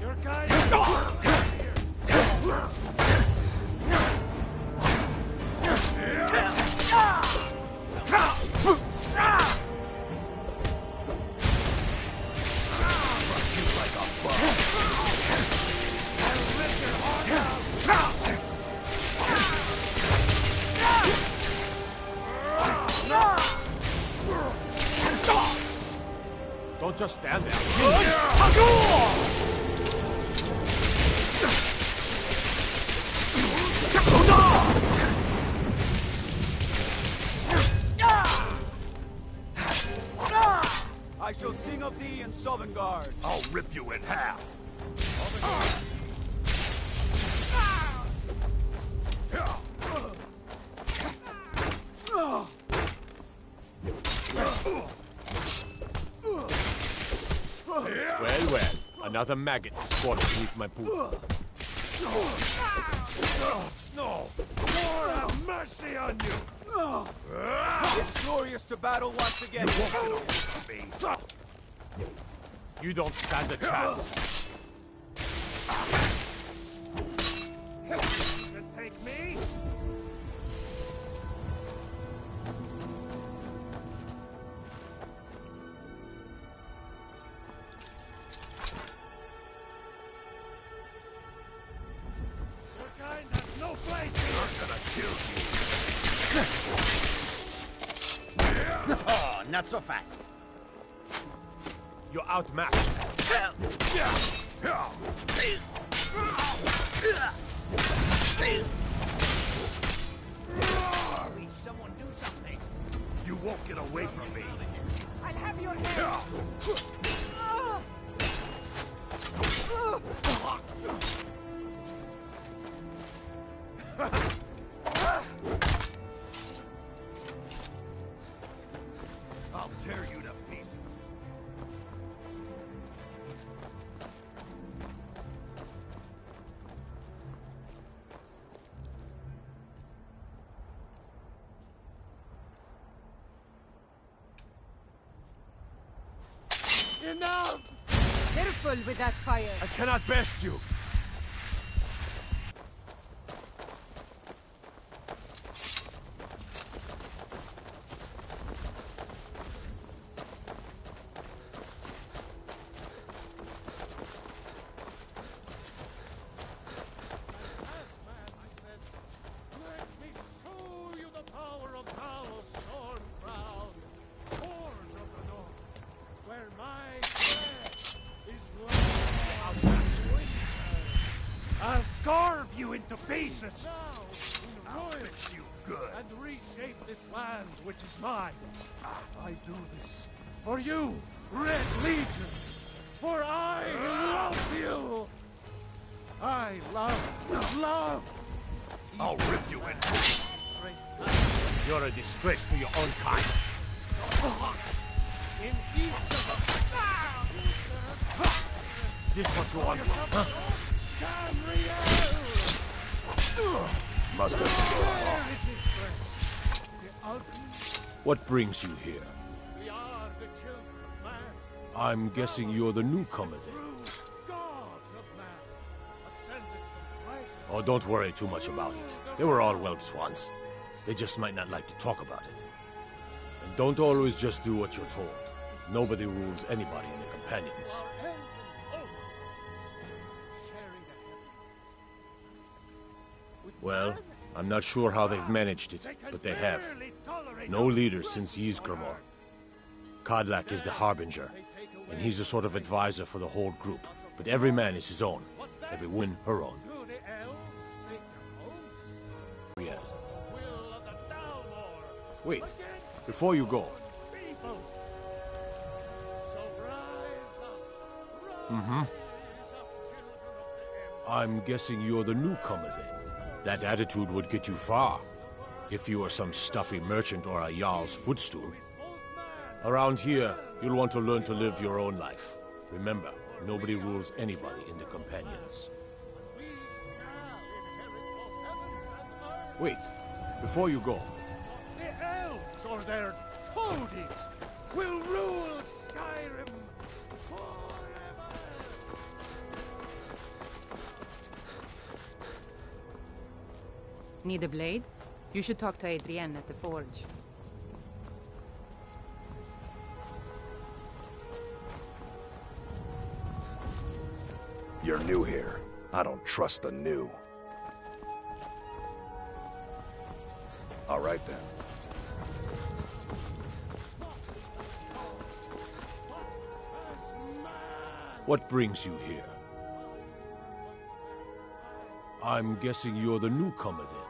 Your guy Don't just stand there. I shall sing of thee in Sovngarde. I'll rip you in half. Well, another maggot squatted beneath my boot. No! Lord have mercy on you! It's glorious to battle once again. You won't get away from me. You don't stand a chance. You can take me? Your kind has no place here. I'm gonna kill you. Oh, not so fast. You're outmatched. Please, someone do something. You won't get away from me. I'll have your head. I'll tear you to pieces. Enough! Careful with that fire. I cannot best you. I'll carve you into pieces. I'll fix you good. And reshape this land, which is mine. I do this for you, Red Legions, for I love you. I love. I'll rip you in half. You're a disgrace to your own kind. In each of us. This what you want, huh? Must have What brings you here? We are the children of man. I'm guessing you're the newcomer then. Gods of man. Ascended from Christ. Oh, don't worry too much about it. They were all whelps once. They just might not like to talk about it. And don't always just do what you're told. Nobody rules anybody in the companions. Well, I'm not sure how they've managed it, but they have. No leader since Ysgramor. Kodlak is the Harbinger, and he's a sort of advisor for the whole group. But every man is his own, every woman her own. Yeah. Wait, before you go. Mm-hmm. I'm guessing you're the newcomer then. That attitude would get you far, if you were some stuffy merchant or a Jarl's footstool. Around here, you'll want to learn to live your own life. Remember, nobody rules anybody in the Companions. Wait, before you go. The elves or their toadies will rule Skyrim forever! Need a blade? You should talk to Adrienne at the forge. You're new here. I don't trust the new. All right, then. What brings you here? I'm guessing you're the newcomer, then.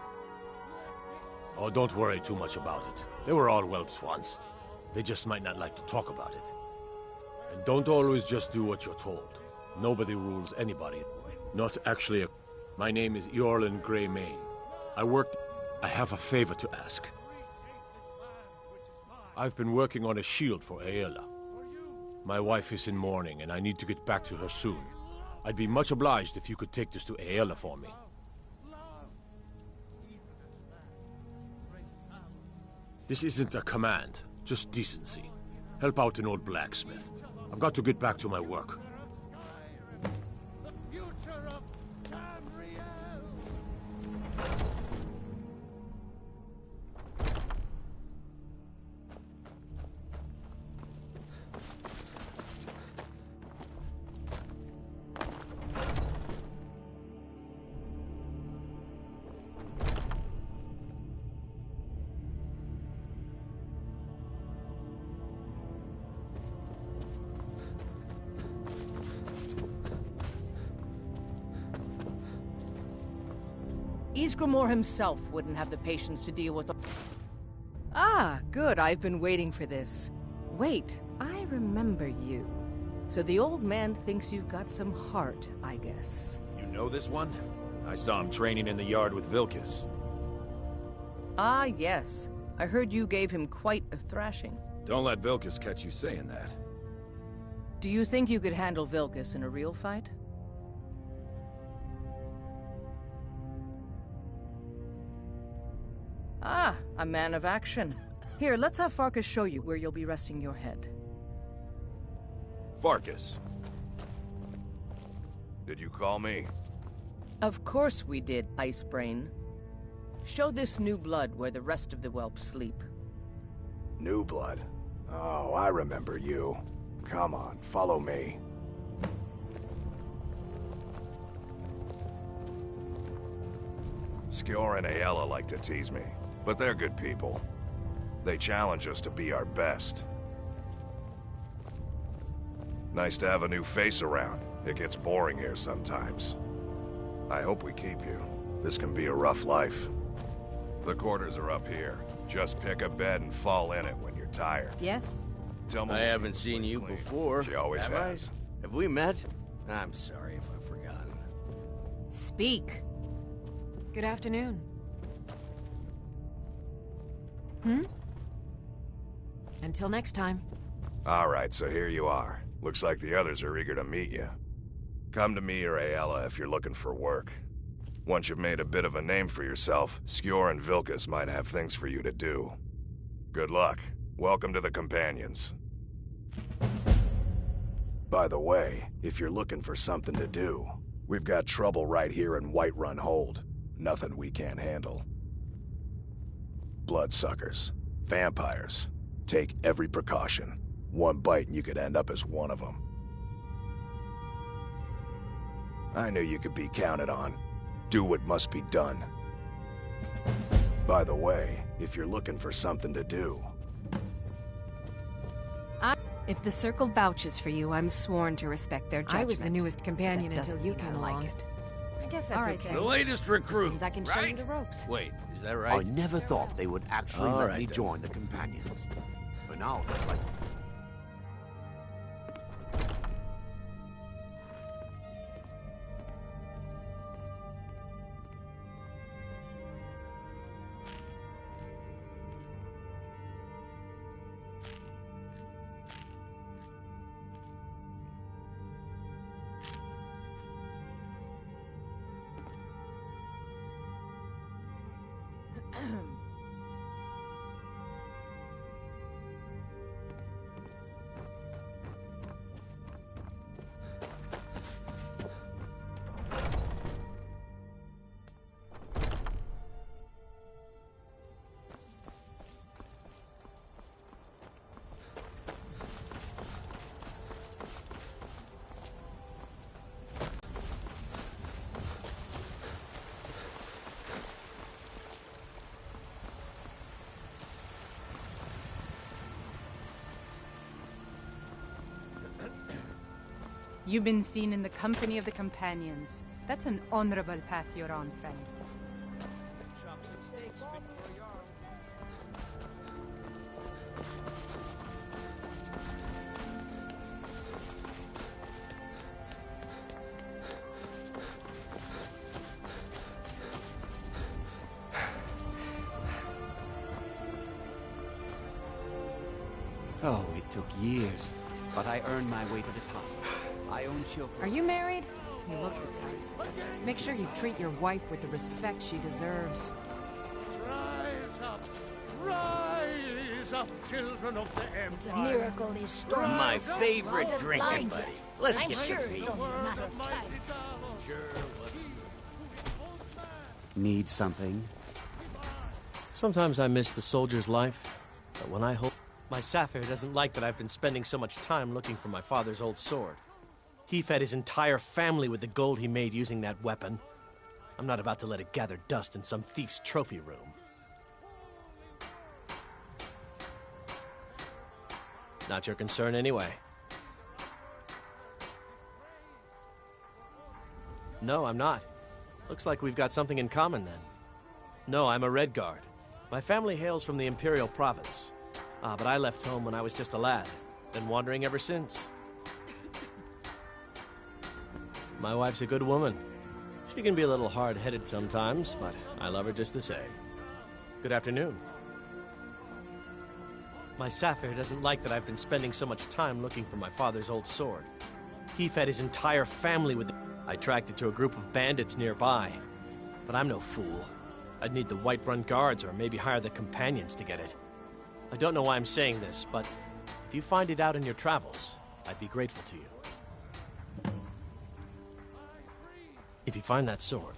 Oh, don't worry too much about it. They were all whelps once. They just might not like to talk about it. And don't always just do what you're told. Nobody rules anybody. Not actually a... My name is Eorlin Greymane. I have a favor to ask. I've been working on a shield for Aela. My wife is in mourning, and I need to get back to her soon. I'd be much obliged if you could take this to Aela for me. This isn't a command, just decency. Help out an old blacksmith. I've got to get back to my work. Ysgramor himself wouldn't have the patience to deal with... Ah, good. I've been waiting for this. Wait, I remember you. So the old man thinks you've got some heart, I guess. You know this one? I saw him training in the yard with Vilkas. Ah, yes. I heard you gave him quite a thrashing. Don't let Vilkas catch you saying that. Do you think you could handle Vilkas in a real fight? Ah, a man of action. Here, let's have Farkas show you where you'll be resting your head. Farkas. Did you call me? Of course we did, Icebrain. Show this new blood where the rest of the whelps sleep. New blood? Oh, I remember you. Come on, follow me. Skjor and Aela like to tease me, but they're good people. They challenge us to be our best. Nice to have a new face around. It gets boring here sometimes. I hope we keep you. This can be a rough life. The quarters are up here. Just pick a bed and fall in it when you're tired. Yes? Tell me I haven't seen you before. She always has. Have we met? I'm sorry if I've forgotten. Speak. Good afternoon. Until next time. All right, so here you are. Looks like the others are eager to meet you. Come to me or Aela if you're looking for work. Once you've made a bit of a name for yourself, Skjor and Vilkas might have things for you to do. Good luck. Welcome to the Companions. By the way, if you're looking for something to do, we've got trouble right here in Whiterun Hold. Nothing we can't handle. Bloodsuckers. Vampires. Take every precaution. One bite and you could end up as one of them. I knew you could be counted on. Do what must be done. By the way, if you're looking for something to do... If the Circle vouches for you, I'm sworn to respect their judgment. I was the newest companion That until you doesn't came mean I along. like it. I guess that's okay. The latest recruit, Means I can show you the ropes. Wait, is that right? I never thought they would actually All let right, me then. join the Companions. But now it's like... You've been seen in the company of the companions. That's an honorable path you're on, friend. Chops and steaks fit for a yarn. Oh, it took years, but I earned my way to the top. I own children. Are you married? You look it. Make sure you treat your wife with the respect she deserves. Rise up, children of the Empire. It's a miracle these storms. My favorite drinking buddy. Let's I'm get sure to it's only a matter of time. Need something? Sometimes I miss the soldier's life, but when I hope... My Sapphire doesn't like that I've been spending so much time looking for my father's old sword. He fed his entire family with the gold he made using that weapon. I'm not about to let it gather dust in some thief's trophy room. Not your concern anyway. No, I'm not. Looks like we've got something in common then. No, I'm a Red Guard. My family hails from the Imperial Province. But I left home when I was just a lad. Been wandering ever since. My wife's a good woman. She can be a little hard-headed sometimes, but I love her just the same. Good afternoon. My Sapphire doesn't like that I've been spending so much time looking for my father's old sword. He fed his entire family with it. I tracked it to a group of bandits nearby. But I'm no fool. I'd need the Whiterun Guards or maybe hire the Companions to get it. I don't know why I'm saying this, but if you find it out in your travels, I'd be grateful to you. If you find that sword,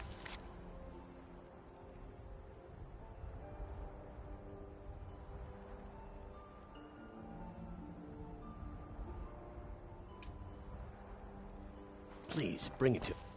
please bring it to me.